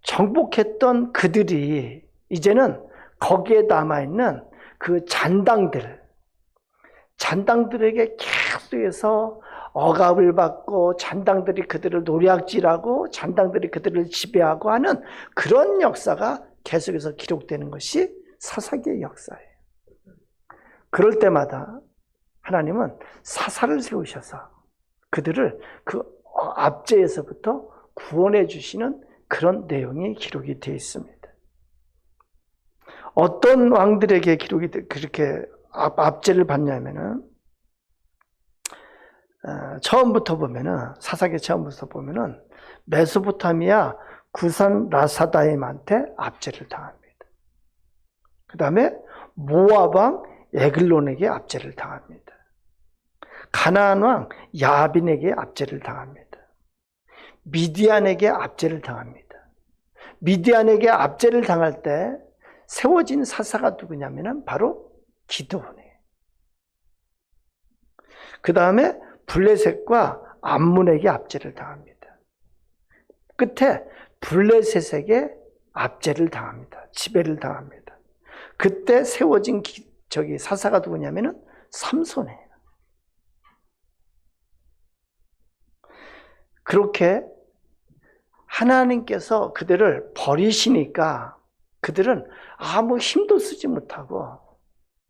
정복했던 그들이 이제는 거기에 남아있는 그 잔당들에게 계속해서 억압을 받고, 잔당들이 그들을 노략질하고, 잔당들이 그들을 지배하고 하는 그런 역사가 계속해서 기록되는 것이 사사기의 역사예요. 그럴 때마다 하나님은 사사를 세우셔서 그들을 그 압제에서부터 구원해 주시는 그런 내용이 기록이 되어 있습니다. 어떤 왕들에게 기록이 그렇게 압제를 받냐면은, 처음부터 보면은, 사사기 처음부터 보면은 메소포타미아 구산 라사다임한테 압제를 당합니다. 그 다음에 모압 왕 에글론에게 압제를 당합니다. 가나안 왕 야빈에게 압제를 당합니다. 미디안에게 압제를 당합니다. 미디안에게 압제를 당할 때 세워진 사사가 누구냐면은 바로 기드온이에요. 그 다음에 블레셋과 암몬에게 압제를 당합니다. 끝에 블레셋에게 압제를 당합니다. 지배를 당합니다. 그때 세워진 사사가 누구냐면은 삼손이에요. 그렇게 하나님께서 그들을 버리시니까 그들은 아무 힘도 쓰지 못하고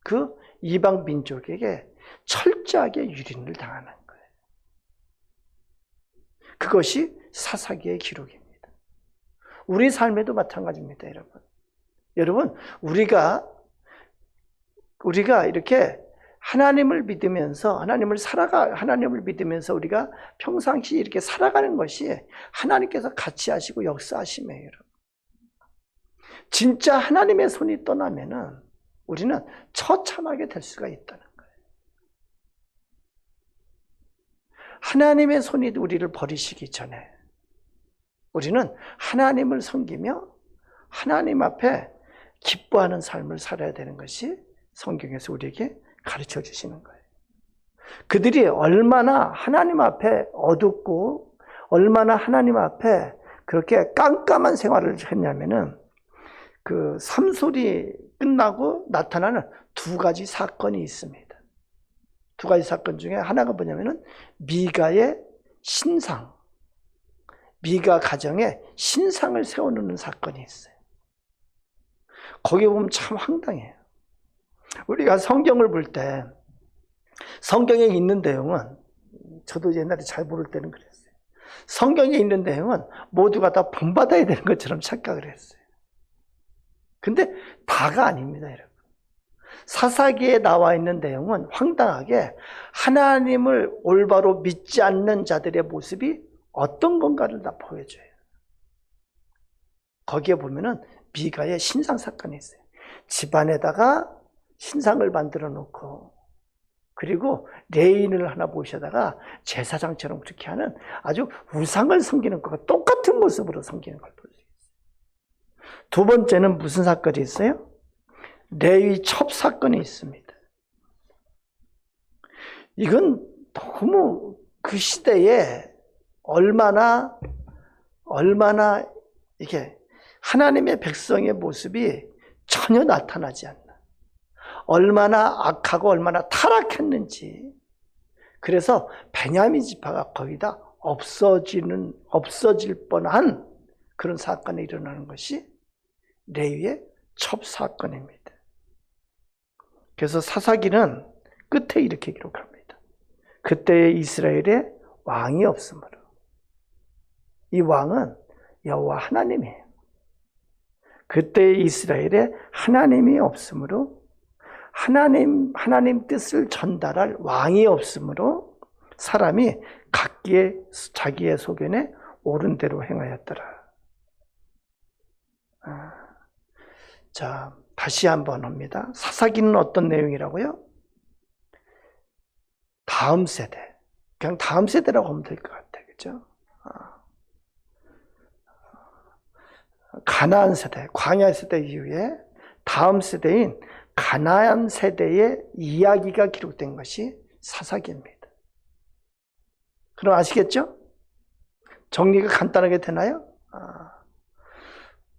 그 이방 민족에게 철저하게 유린을 당하는 거예요. 그것이 사사기의 기록입니다. 우리 삶에도 마찬가지입니다, 여러분. 여러분, 우리가 이렇게 하나님을 믿으면서 우리가 평상시 이렇게 살아가는 것이 하나님께서 같이 하시고 역사하심이에요, 여러분. 진짜 하나님의 손이 떠나면은 우리는 처참하게 될 수가 있다는 거예요. 하나님의 손이 우리를 버리시기 전에 우리는 하나님을 섬기며 하나님 앞에 기뻐하는 삶을 살아야 되는 것이 성경에서 우리에게 가르쳐 주시는 거예요. 그들이 얼마나 하나님 앞에 어둡고 얼마나 하나님 앞에 그렇게 깜깜한 생활을 했냐면은, 그 삼솔이 끝나고 나타나는 두 가지 사건이 있습니다. 두 가지 사건 중에 하나가 뭐냐면은 미가의 신상, 미가 가정에 신상을 세워놓는 사건이 있어요. 거기 보면 참 황당해요. 우리가 성경을 볼 때 성경에 있는 내용은, 저도 옛날에 잘 모를 때는 그랬어요. 성경에 있는 내용은 모두가 다 본받아야 되는 것처럼 착각을 했어요. 근데 다가 아닙니다, 여러분. 사사기에 나와 있는 내용은 황당하게 하나님을 올바로 믿지 않는 자들의 모습이 어떤 건가를 다 보여줘요. 거기에 보면은 미가의 신상 사건이 있어요. 집안에다가 신상을 만들어 놓고, 그리고 레인을 하나 모셔다가 제사장처럼 그렇게 하는 아주 우상을 섬기는 것과 똑같은 모습으로 섬기는 걸 볼 수 있어요. 두 번째는 무슨 사건이 있어요? 레위 첩 사건이 있습니다. 이건 너무 그 시대에 얼마나 이게 하나님의 백성의 모습이 전혀 나타나지 않나. 얼마나 악하고 얼마나 타락했는지. 그래서 베냐민 지파가 거의 다 없어질 뻔한 그런 사건이 일어나는 것이 레위의 첩 사건입니다. 그래서 사사기는 끝에 이렇게 기록합니다. 그때 이스라엘에 왕이 없으므로. 이 왕은 여호와 하나님이에요. 그때 이스라엘에 하나님이 없으므로, 하나님 뜻을 전달할 왕이 없으므로 사람이 각기의 자기의 소견에 옳은 대로 행하였더라. 자, 다시 한번 합니다. 사사기는 어떤 내용이라고요? 다음 세대. 그냥 다음 세대라고 하면 될 것 같아요. 그죠? 가나안 세대, 광야 세대 이후에 다음 세대인 가나안 세대의 이야기가 기록된 것이 사사기입니다. 그럼 아시겠죠? 정리가 간단하게 되나요?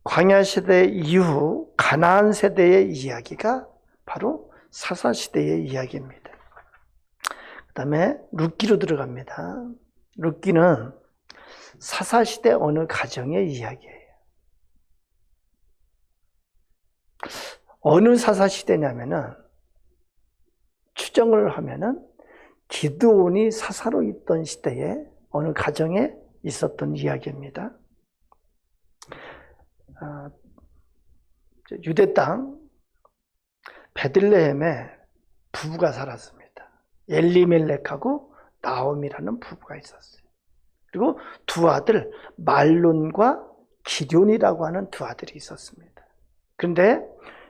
광야 세대 이후 가나안 세대의 이야기가 바로 사사 시대의 이야기입니다. 그 다음에 룻기로 들어갑니다. 룻기는 사사 시대 어느 가정의 이야기예요. 어느 사사 시대냐면은 추정을 하면은 기드온이 사사로 있던 시대에 어느 가정에 있었던 이야기입니다. 유대 땅 베들레헴에 부부가 살았습니다. 엘리멜렉하고 나옴이라는 부부가 있었어요. 그리고 두 아들 말론과 기럝이라고 하는 두 아들이 있었습니다. 그런데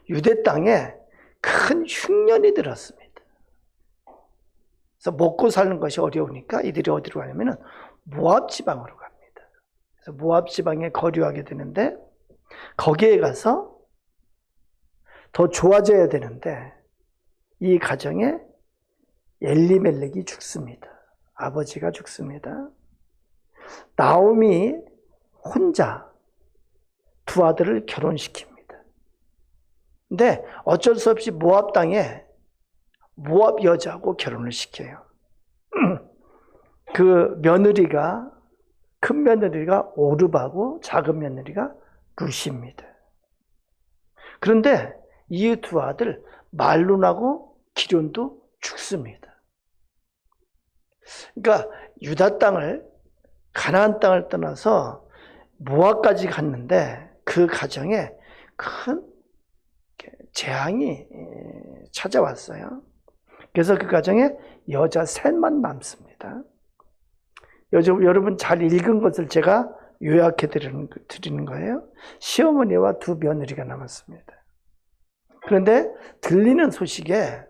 유대 땅에 큰 흉년이 들었습니다. 그래서 먹고 사는 것이 어려우니까 이들이 어디로 가냐면 모압 지방으로 갑니다. 그래서 모압 지방에 거류하게 되는데 거기에 가서 더 좋아져야 되는데 이 가정에 엘리멜렉이 죽습니다. 아버지가 죽습니다. 나옴이 혼자 두 아들을 결혼시킵니다. 근데 어쩔 수 없이 모압 땅에 모압 여자하고 결혼을 시켜요. 그 며느리가, 큰 며느리가 오르바고 작은 며느리가 룻입니다. 그런데 이 두 아들 말론하고 기럝도 죽습니다. 그러니까 유다 땅을, 가나안 땅을 떠나서 모압까지 갔는데 그 가정에 큰 재앙이 찾아왔어요. 그래서 그 가정에 여자 셋만 남습니다. 여러분 잘 읽은 것을 제가 요약해 드리는 거예요. 시어머니와 두 며느리가 남았습니다. 그런데 들리는 소식에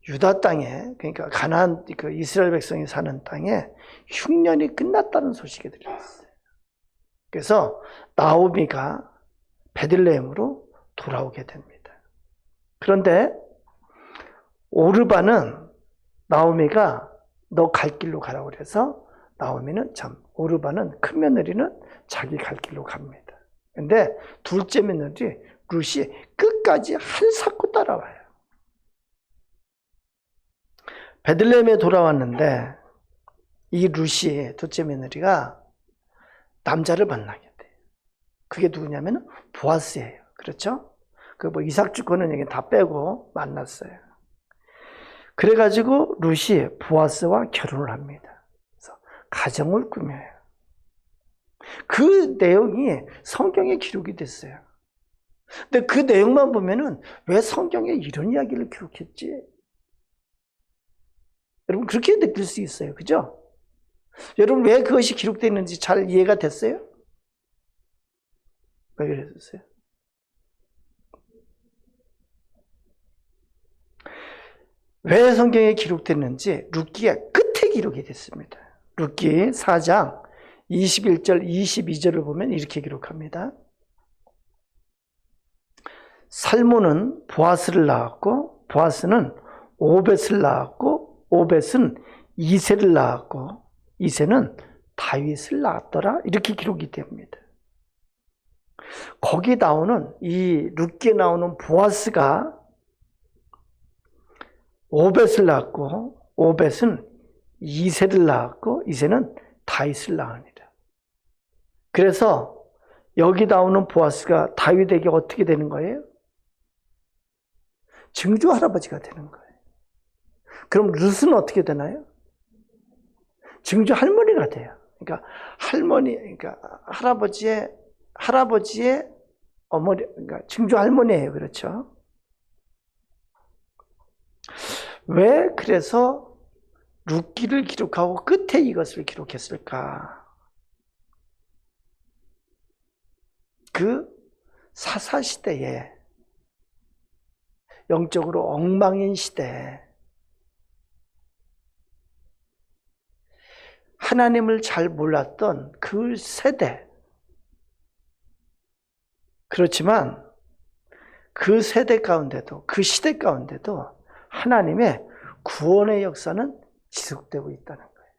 유다 땅에, 그러니까 가나안, 그 이스라엘 백성이 사는 땅에 흉년이 끝났다는 소식이 들렸어요. 그래서 나오미가 베들레헴으로 돌아오게 됩니다. 그런데 오르바는 나오미가 너 갈 길로 가라고 그래서 나오미는 오르바는 큰 며느리는 자기 갈 길로 갑니다. 그런데 둘째 며느리 룻이 끝까지 한사코 따라와요. 베들레헴에 돌아왔는데 이 룻이, 둘째 며느리가 남자를 만나게 돼요. 그게 누구냐면 보아스예요. 그렇죠? 그 이삭 주권은 여기 다 빼고 만났어요. 그래가지고 룻이 보아스와 결혼을 합니다. 그래서 가정을 꾸며요. 그 내용이 성경에 기록이 됐어요. 근데 그 내용만 보면은 왜 성경에 이런 이야기를 기록했지? 여러분 그렇게 느낄 수 있어요. 그죠? 여러분 왜 그것이 기록되어 있는지 잘 이해가 됐어요? 왜 그랬었어요? 왜 성경에 기록됐는지 룻기가 끝에 기록이 됐습니다. 룻기 4장 21절 22절을 보면 이렇게 기록합니다. 살몬은 보아스를 낳았고 보아스는 오벳을 낳았고 오벳은 이새를 낳았고 이새는 다윗을 낳았더라. 이렇게 기록이 됩니다. 거기 나오는 이 룻기에 나오는 보아스가 오벳을 낳았고 오벳은 이새를 낳았고 이새는 다윗을 낳으니라. 그래서 여기 나오는 보아스가 다윗에게 어떻게 되는 거예요? 증조 할아버지가 되는 거예요. 그럼 룻은 어떻게 되나요? 증조 할머니가 돼요. 그러니까 그러니까 할아버지의 어머니, 그러니까 증조 할머니예요. 그렇죠? 왜 그래서 룻기를 기록하고 끝에 이것을 기록했을까? 그 사사시대에 영적으로 엉망인 시대에 하나님을 잘 몰랐던 그 세대, 그렇지만 그 세대 가운데도 그 시대 가운데도 하나님의 구원의 역사는 지속되고 있다는 거예요.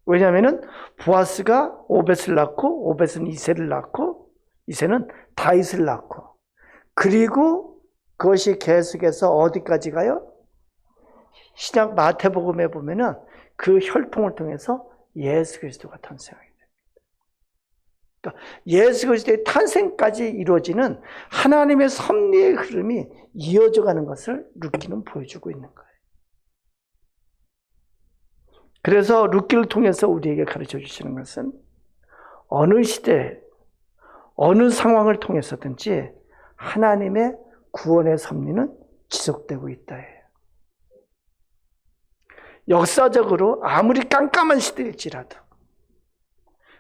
왜냐하면 보아스가 오벳을 낳고 오벳은 이새를 낳고 이새는 다윗을 낳고 그리고 그것이 계속해서 어디까지 가요? 신약 마태복음에 보면은 그 혈통을 통해서 예수 그리스도가 탄생하게 됩니다. 그러니까 예수 그리스도의 탄생까지 이루어지는 하나님의 섭리의 흐름이 이어져 가는 것을 룻기는 보여주고 있는 거예요. 그래서 룻기를 통해서 우리에게 가르쳐 주시는 것은 어느 시대, 어느 상황을 통해서든지 하나님의 구원의 섭리는 지속되고 있다예요. 역사적으로 아무리 깜깜한 시대일지라도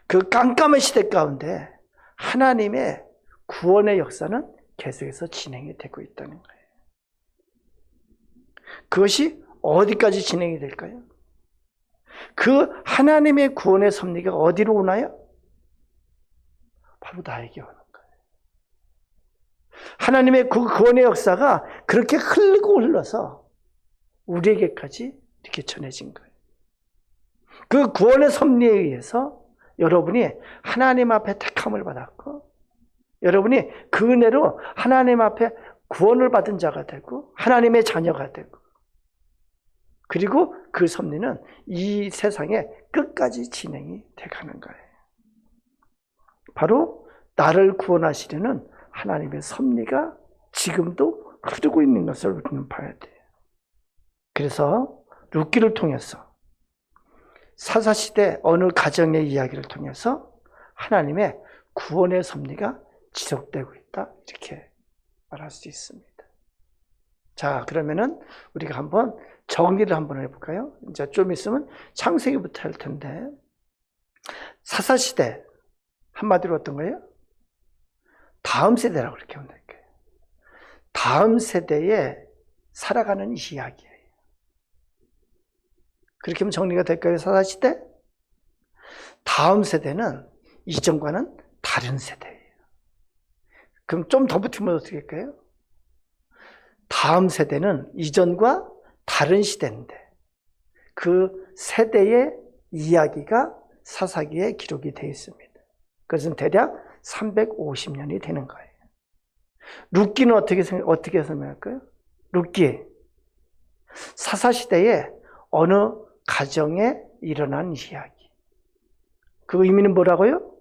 그 깜깜한 시대 가운데 하나님의 구원의 역사는 계속해서 진행이 되고 있다는 거예요. 그것이 어디까지 진행이 될까요? 그 하나님의 구원의 섭리가 어디로 오나요? 바로 나에게 오는 거예요. 하나님의 그 구원의 역사가 그렇게 흐르고 흘러서 우리에게까지 이렇게 전해진 거예요. 그 구원의 섭리에 의해서 여러분이 하나님 앞에 택함을 받았고 여러분이 그 은혜로 하나님 앞에 구원을 받은 자가 되고 하나님의 자녀가 되고 그리고 그 섭리는 이 세상에 끝까지 진행이 돼가는 거예요. 바로 나를 구원하시려는 하나님의 섭리가 지금도 흐르고 있는 것을 우리는 봐야 돼요. 그래서 룻기를 통해서 사사시대 어느 가정의 이야기를 통해서 하나님의 구원의 섭리가 지속되고 있다. 이렇게 말할 수 있습니다. 자, 그러면은 우리가 한번 정리를 한번 해볼까요? 이제 좀 있으면 창세기부터 할 텐데 사사시대 한마디로 어떤 거예요? 다음 세대라고 그렇게 하면 될 거예요. 다음 세대에 살아가는 이야기예요. 그렇게 하면 정리가 될까요? 사사시대? 다음 세대는 이전과는 다른 세대예요. 그럼 좀 더 붙이면 어떻게 할까요? 다음 세대는 이전과 다른 시대인데 그 세대의 이야기가 사사기에 기록이 되어 있습니다. 그것은 대략 350년이 되는 거예요. 룻기는 어떻게 설명할까요? 룻기 사사시대에 어느 가정에 일어난 이야기. 그 의미는 뭐라고요?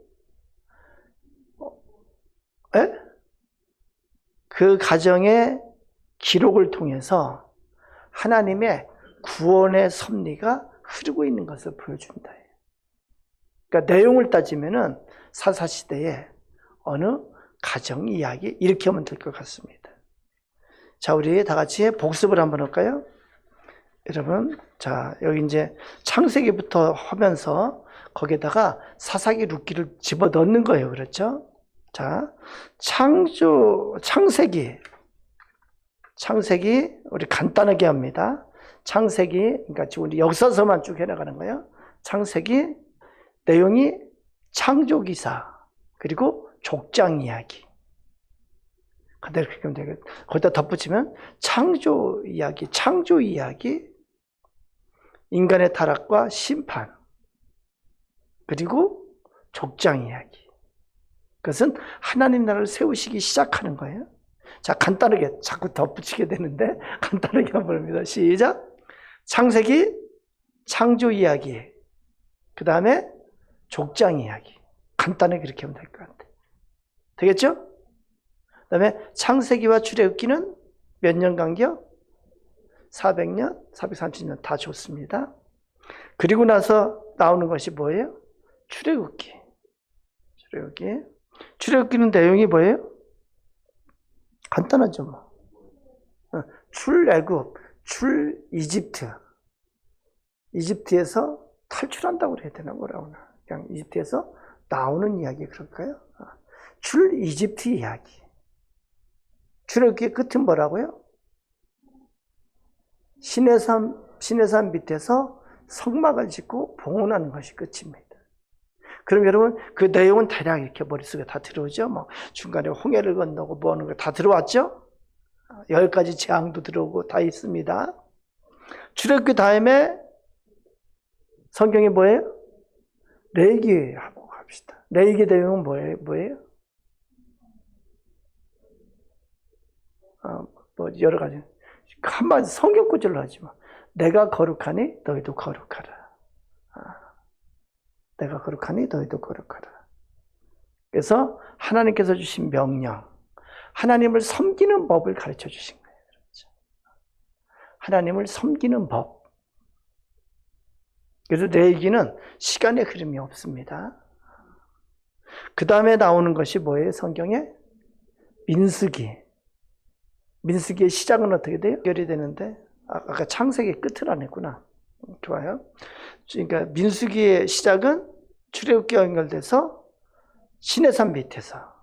그 가정의 기록을 통해서 하나님의 구원의 섭리가 흐르고 있는 것을 보여준다. 그러니까 내용을 따지면은 사사시대에 어느 가정 이야기 이렇게 하면 될 것 같습니다. 자, 우리 다 같이 복습을 한번 할까요? 여러분, 자, 여기 이제 창세기부터 하면서 거기에다가 사사기 룻기를 집어 넣는 거예요. 그렇죠? 자, 창세기 우리 간단하게 합니다. 창세기, 그러니까 지금 우리 역사서만 쭉 해나가는 거예요. 창세기 내용이 창조기사 그리고 족장 이야기. 그대로 그렇게 하면 되겠다. 거기다 덧붙이면 창조 이야기, 인간의 타락과 심판, 그리고 족장 이야기. 그것은 하나님 나라를 세우시기 시작하는 거예요. 자, 간단하게 자꾸 덧붙이게 되는데 간단하게 한번 봅니다. 시작. 창세기, 창조 이야기, 그 다음에 족장 이야기. 간단하게 그렇게 하면 될 것 같아요. 되겠죠? 그 다음에 창세기와 출애굽기는 몇 년 간격? 400년, 430년 다 좋습니다. 그리고 나서 나오는 것이 뭐예요? 출애굽기는 내용이 뭐예요? 간단하죠, 뭐. 출애굽, 이집트. 이집트에서 탈출한다고 그래야 되나 뭐라고 하나. 그냥 이집트에서 나오는 이야기 그럴까요? 이집트 이야기. 출애굽기의 끝은 뭐라고요? 시내산 밑에서 성막을 짓고 봉헌하는 것이 끝입니다. 그럼 여러분 그 내용은 대략 이렇게 머릿속에 다 들어오죠. 뭐 중간에 홍해를 건너고 뭐 하는 거 다 들어왔죠. 10가지 재앙도 들어오고 다 있습니다. 출애굽기 다음에 성경이 뭐예요? 레위기 하고 갑시다. 레위기 내용은 뭐예요? 뭐 여러 가지. 한마디 성경 구절로 하지 마. 내가 거룩하니 너희도 거룩하라. 내가 거룩하니 너희도 거룩하라. 그래서 하나님께서 주신 명령, 하나님을 섬기는 법을 가르쳐 주신 거예요. 그렇죠? 하나님을 섬기는 법. 그래서 레위기는 시간의 흐름이 없습니다. 그 다음에 나오는 것이 뭐예요? 성경에? 민수기의 시작은 어떻게 돼요? 연결이 되는데 아까 창세기 끝을 안 했구나. 좋아요. 그러니까 민수기의 시작은 출애굽기와 연결돼서 시내산 밑에서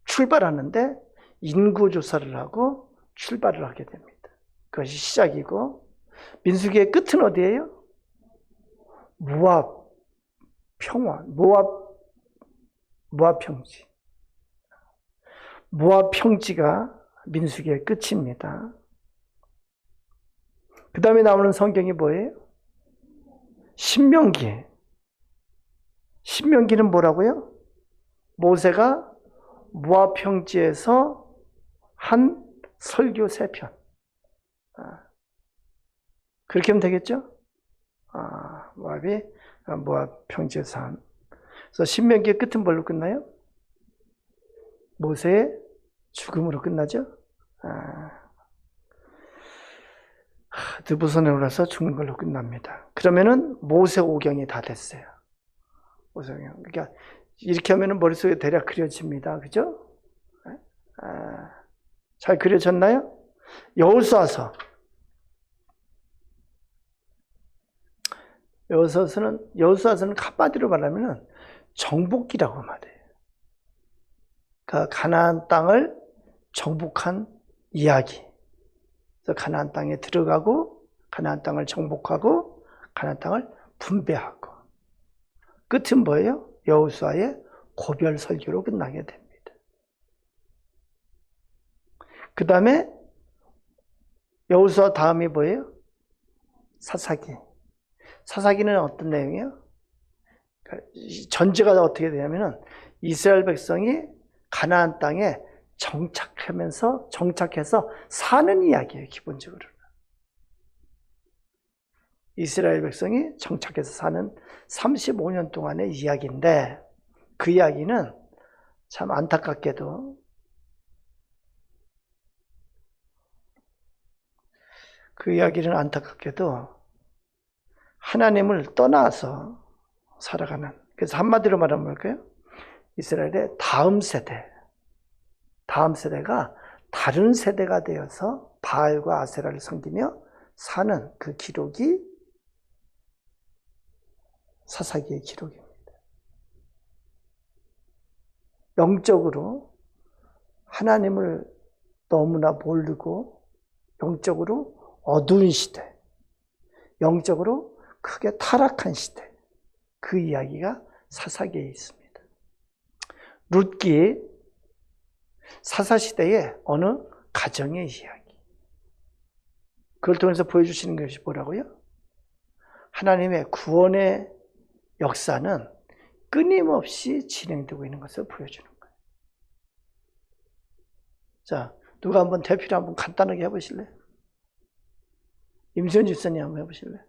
출발하는데 인구조사를 하고 출발을 하게 됩니다. 그것이 시작이고 민수기의 끝은 어디예요? 모압 평화, 모압 평지. 모압 평지가 민수기의 끝입니다. 그 다음에 나오는 성경이 뭐예요? 신명기는 뭐라고요? 모세가 모압 평지에서 한 설교 3편. 그렇게 하면 되겠죠? 모압 평지에서 한. 그래서 신명기의 끝은 뭘로 끝나요? 모세의 죽음으로 끝나죠? 느부갓네살 올라서 죽는 걸로 끝납니다. 그러면은 모세오경이 다 됐어요. 모세오경. 그러니까 이렇게 하면은 머릿속에 대략 그려집니다. 그죠? 잘 그려졌나요? 여호수아서는 한마디로 말하면은 정복기라고 말해요. 그러니까 가나안 땅을 정복한 이야기. 그래서 가나안 땅에 들어가고 가나안 땅을 정복하고 가나안 땅을 분배하고 끝은 뭐예요? 여호수아의 고별 설교로 끝나게 됩니다. 그 다음에 여호수아 다음이 뭐예요? 사사기. 사사기는 어떤 내용이에요? 그러니까 전제가 어떻게 되냐면은 이스라엘 백성이 가나안 땅에 정착해서 사는 이야기예요, 기본적으로. 이스라엘 백성이 정착해서 사는 35년 동안의 이야기인데, 그 이야기는 참 안타깝게도 하나님을 떠나서 살아가는, 그래서 한마디로 말하면 뭘까요? 이스라엘의 다음 세대, 다음 세대가 다른 세대가 되어서 바알과 아세라를 섬기며 사는 그 기록이 사사기의 기록입니다. 영적으로 하나님을 너무나 모르고 영적으로 어두운 시대, 영적으로 크게 타락한 시대, 그 이야기가 사사기에 있습니다. 룻기, 사사시대의 어느 가정의 이야기. 그걸 통해서 보여주시는 것이 뭐라고요? 하나님의 구원의 역사는 끊임없이 진행되고 있는 것을 보여주는 거예요. 자, 누가 한번 대표를 한번 간단하게 해보실래요? 임수현 집사님 한번 해보실래요?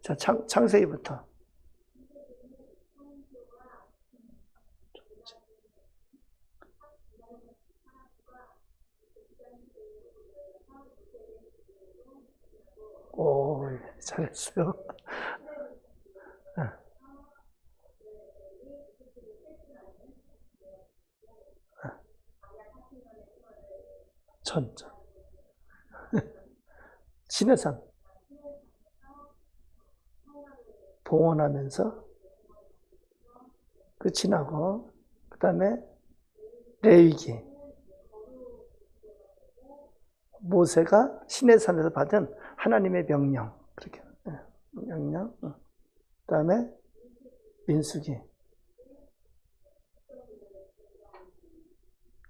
자, 창세기부터. 오, 잘했어요. 전. 시내산. 봉헌하면서 끝이 나고, 그 다음에 레위기. 모세가 시내산에서 받은 하나님의 명령. 그렇게. 명령. 그 다음에 민수기.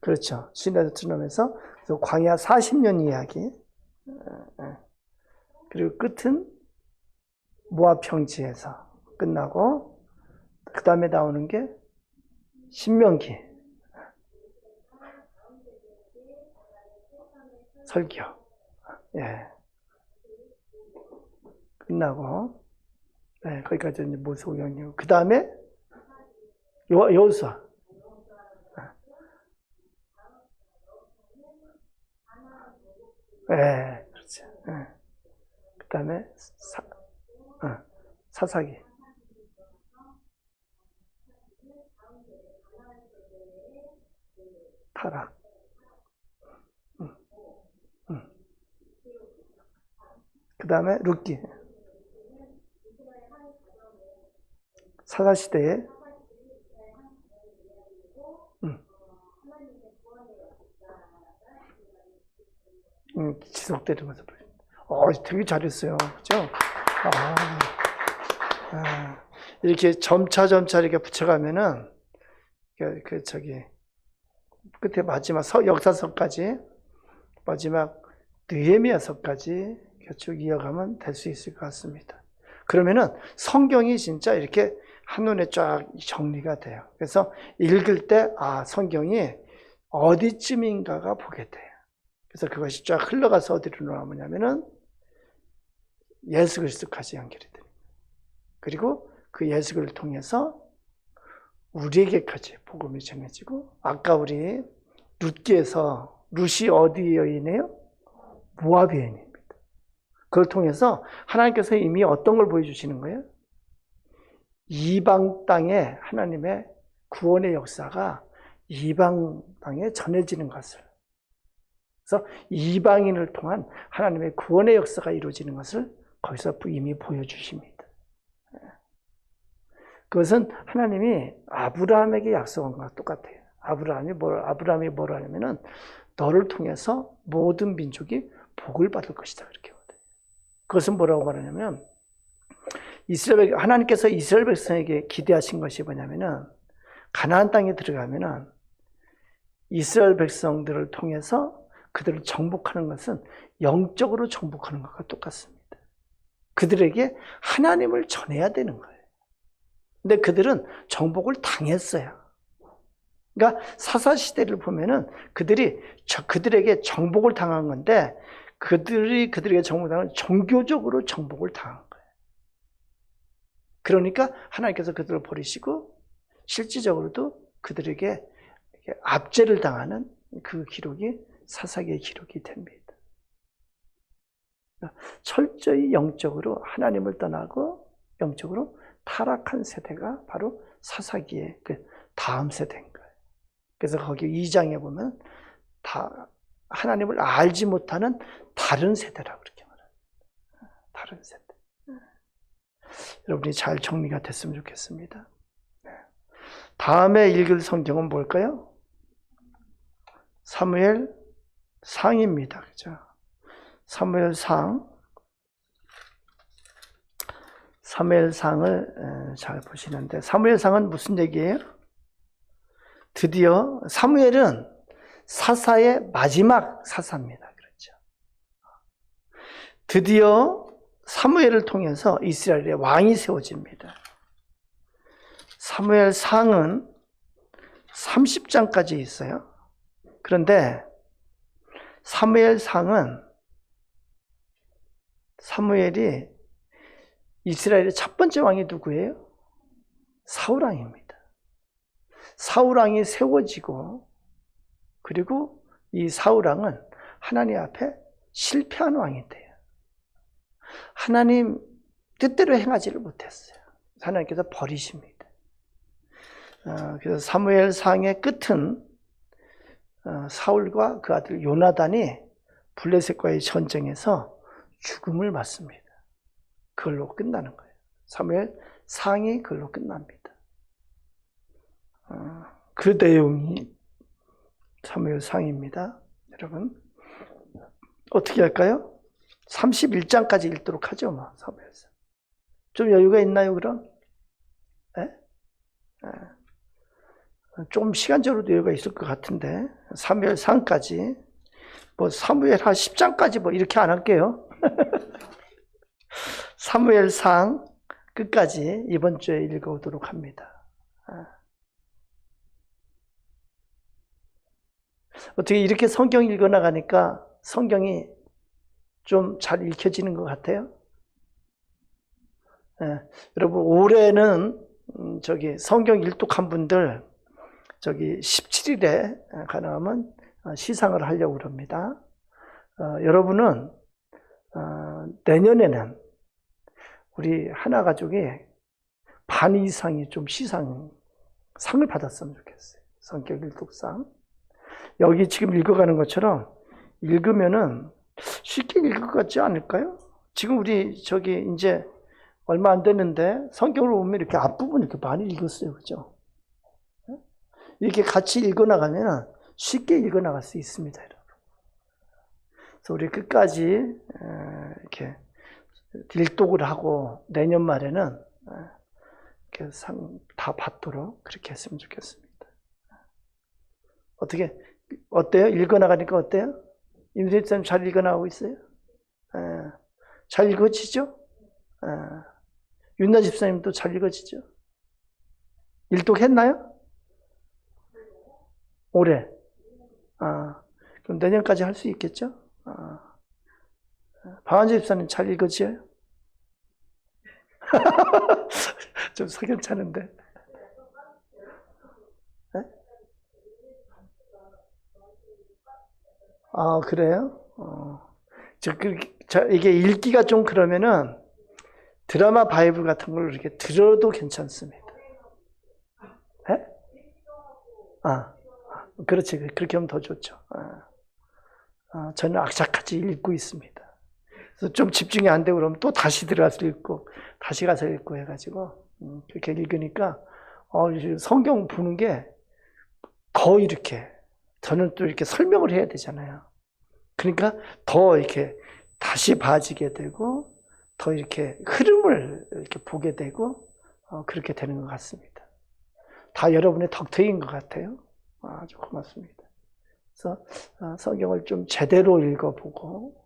그렇죠. 시내에서 드러면서 광야 40년 이야기. 그리고 끝은 모압 평지에서 끝나고, 그 다음에 나오는 게 신명기. 설교. 예. 끝나고, 네, 거기까지 이제 모세오경이고, 그 다음에 여호수아. 예, 그렇지. 예. 그 다음에 사사기. 타락. 그 다음에 룻기. 사사시대에 지속되는 것을 보여줍니다. 되게 잘했어요. 그죠? 이렇게 점차 이렇게 붙여가면은, 끝에 마지막 역사서까지, 마지막 느헤미야서까지 쭉 이어가면 될 수 있을 것 같습니다. 그러면은 성경이 진짜 이렇게 한눈에 쫙 정리가 돼요. 그래서 읽을 때, 성경이 어디쯤인가가 보게 돼요. 그래서 그것이 쫙 흘러가서 어디로 나오냐면은 예수 그리스도까지 연결이 됩니다. 그리고 그 예수 그리스도를 통해서 우리에게까지 복음이 전해지고, 아까 우리 룻기에서 룻이 어디 여인이에요? 모압 여인입니다. 그걸 통해서 하나님께서 이미 어떤 걸 보여주시는 거예요? 이방 땅에 하나님의 구원의 역사가 이방 땅에 전해지는 것을, 그래서 이방인을 통한 하나님의 구원의 역사가 이루어지는 것을 거기서 이미 보여주십니다. 그것은 하나님이 아브라함에게 약속한 것과 똑같아요. 아브라함이 뭘 하냐면은 너를 통해서 모든 민족이 복을 받을 것이다, 그렇게 말해요. 그것은 뭐라고 말하냐면, 하나님께서 이스라엘 백성에게 기대하신 것이 뭐냐면은, 가나안 땅에 들어가면은 이스라엘 백성들을 통해서 그들을 정복하는 것은 영적으로 정복하는 것과 똑같습니다. 그들에게 하나님을 전해야 되는 거예요. 근데 그들은 정복을 당했어요. 그러니까 사사시대를 보면은 그들에게 정복을 당한 건데, 그들에게 정복을 당한 건 종교적으로 정복을 당한 거예요. 그러니까 하나님께서 그들을 버리시고 실질적으로도 그들에게 압제를 당하는 그 기록이 사사기의 기록이 됩니다. 철저히 영적으로 하나님을 떠나고 영적으로 타락한 세대가 바로 사사기의 그 다음 세대인 거예요. 그래서 거기 2장에 보면 다 하나님을 알지 못하는 다른 세대라고 그렇게 말해요. 다른 세대. 여러분이 잘 정리가 됐으면 좋겠습니다. 다음에 읽을 성경은 뭘까요? 사무엘 상입니다. 그죠? 사무엘 상을 잘 보시는데, 사무엘 상은 무슨 얘기예요? 드디어 사무엘은 사사의 마지막 사사입니다. 그렇죠? 드디어 사무엘을 통해서 이스라엘의 왕이 세워집니다. 사무엘 상은 30장까지 있어요. 그런데 사무엘 상은 사무엘이 이스라엘의 첫 번째 왕이 누구예요? 사울왕입니다. 사울왕이 세워지고, 그리고 이 사울왕은 하나님 앞에 실패한 왕이 돼요. 하나님 뜻대로 행하지를 못했어요. 하나님께서 버리십니다. 그래서 사무엘상의 끝은 사울과 그 아들 요나단이 블레셋과의 전쟁에서 죽음을 맞습니다. 그걸로 끝나는 거예요. 사무엘상이 그걸로 끝납니다. 그 내용이 사무엘상입니다. 여러분, 어떻게 할까요? 31장까지 읽도록 하죠, 뭐, 사무엘상. 좀 여유가 있나요, 그럼? 네? 좀 시간적으로도 여유가 있을 것 같은데, 사무엘상까지, 뭐, 사무엘 한 10장까지 뭐, 이렇게 안 할게요. 사무엘상 끝까지 이번 주에 읽어오도록 합니다. 어떻게 이렇게 성경 읽어나가니까 성경이 좀 잘 읽혀지는 것 같아요? 여러분, 올해는 성경 일독한 분들 17일에 가능하면 시상을 하려고 그럽니다. 여러분은 내년에는 우리 하나 가족이 반 이상이 좀 상을 받았으면 좋겠어요. 성경 일독상. 여기 지금 읽어가는 것처럼 읽으면은 쉽게 읽을 것 같지 않을까요? 지금 우리 이제 얼마 안 됐는데 성경을 보면 이렇게 앞부분 이렇게 많이 읽었어요. 그죠? 이렇게 같이 읽어나가면 쉽게 읽어나갈 수 있습니다. 여러분. 그래서 우리 끝까지 이렇게 일독을 하고 내년 말에는 이렇게 상 다 받도록 그렇게 했으면 좋겠습니다. 어때요? 읽어나가니까 어때요? 임수희 집사님 잘 읽어나가고 있어요? 잘 읽어지죠? 윤나 집사님도 잘 읽어지죠? 일독했나요? 올해? 그럼 내년까지 할 수 있겠죠? 박한재 집사님 잘 읽어지요? 좀 석연찮은데. 네? 그래요? 이게 읽기가 좀 그러면은 드라마 바이블 같은 걸 이렇게 들어도 괜찮습니다. 네? 그렇지. 그렇게 하면 더 좋죠. 저는 악착같이 읽고 있습니다. 그래서 좀 집중이 안 되고 그러면 또 다시 들어가서 읽고, 다시 가서 읽고 해가지고, 그렇게 읽으니까, 성경 보는 게 더 이렇게, 저는 또 이렇게 설명을 해야 되잖아요. 그러니까 더 이렇게 다시 봐지게 되고, 더 이렇게 흐름을 이렇게 보게 되고, 그렇게 되는 것 같습니다. 다 여러분의 덕택인 것 같아요. 아주 고맙습니다. 그래서 성경을 좀 제대로 읽어보고,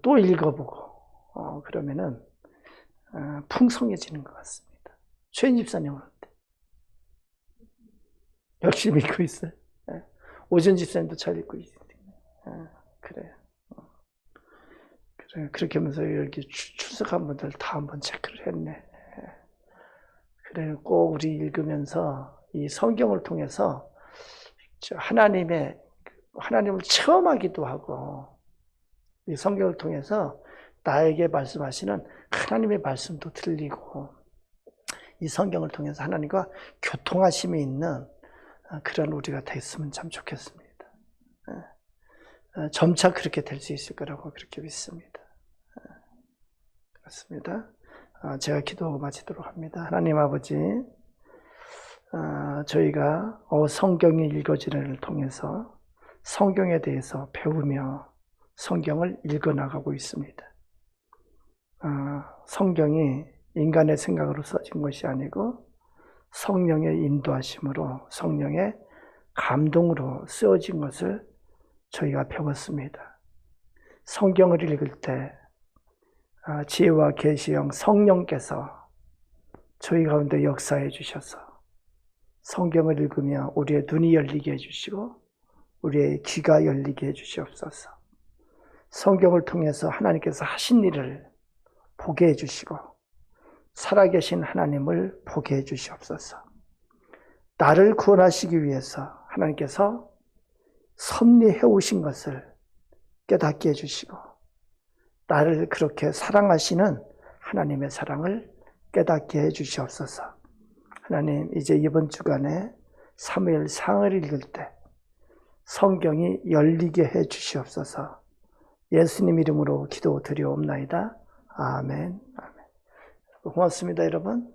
또 읽어보고, 그러면은 풍성해지는 것 같습니다. 최인 집사님은 어때? 열심히 읽고 있어요. 오전 집사님도 잘 읽고 있어요. 그래요. 그래, 그렇게 하면서 여기 출석한 분들 다 한번 체크를 했네. 그래, 꼭 우리 읽으면서 이 성경을 통해서 하나님을 체험하기도 하고, 이 성경을 통해서 나에게 말씀하시는 하나님의 말씀도 들리고, 이 성경을 통해서 하나님과 교통하심이 있는 그런 우리가 됐으면 참 좋겠습니다. 점차 그렇게 될 수 있을 거라고 그렇게 믿습니다. 그렇습니다. 제가 기도 마치도록 합니다. 하나님 아버지, 저희가 성경이 읽어지는 통해서 성경에 대해서 배우며 성경을 읽어나가고 있습니다. 성경이 인간의 생각으로 써진 것이 아니고 성령의 인도하심으로 성령의 감동으로 쓰여진 것을 저희가 배웠습니다. 성경을 읽을 때 지혜와 계시형 성령께서 저희 가운데 역사해 주셔서 성경을 읽으며 우리의 눈이 열리게 해주시고 우리의 귀가 열리게 해주시옵소서. 성경을 통해서 하나님께서 하신 일을 보게 해주시고 살아계신 하나님을 보게 해주시옵소서. 나를 구원하시기 위해서 하나님께서 섭리해 오신 것을 깨닫게 해주시고 나를 그렇게 사랑하시는 하나님의 사랑을 깨닫게 해주시옵소서. 하나님, 이제 이번 주간에 사무엘상을 읽을 때 성경이 열리게 해주시옵소서. 예수님 이름으로 기도드리옵나이다. 아멘. 아멘. 고맙습니다, 여러분.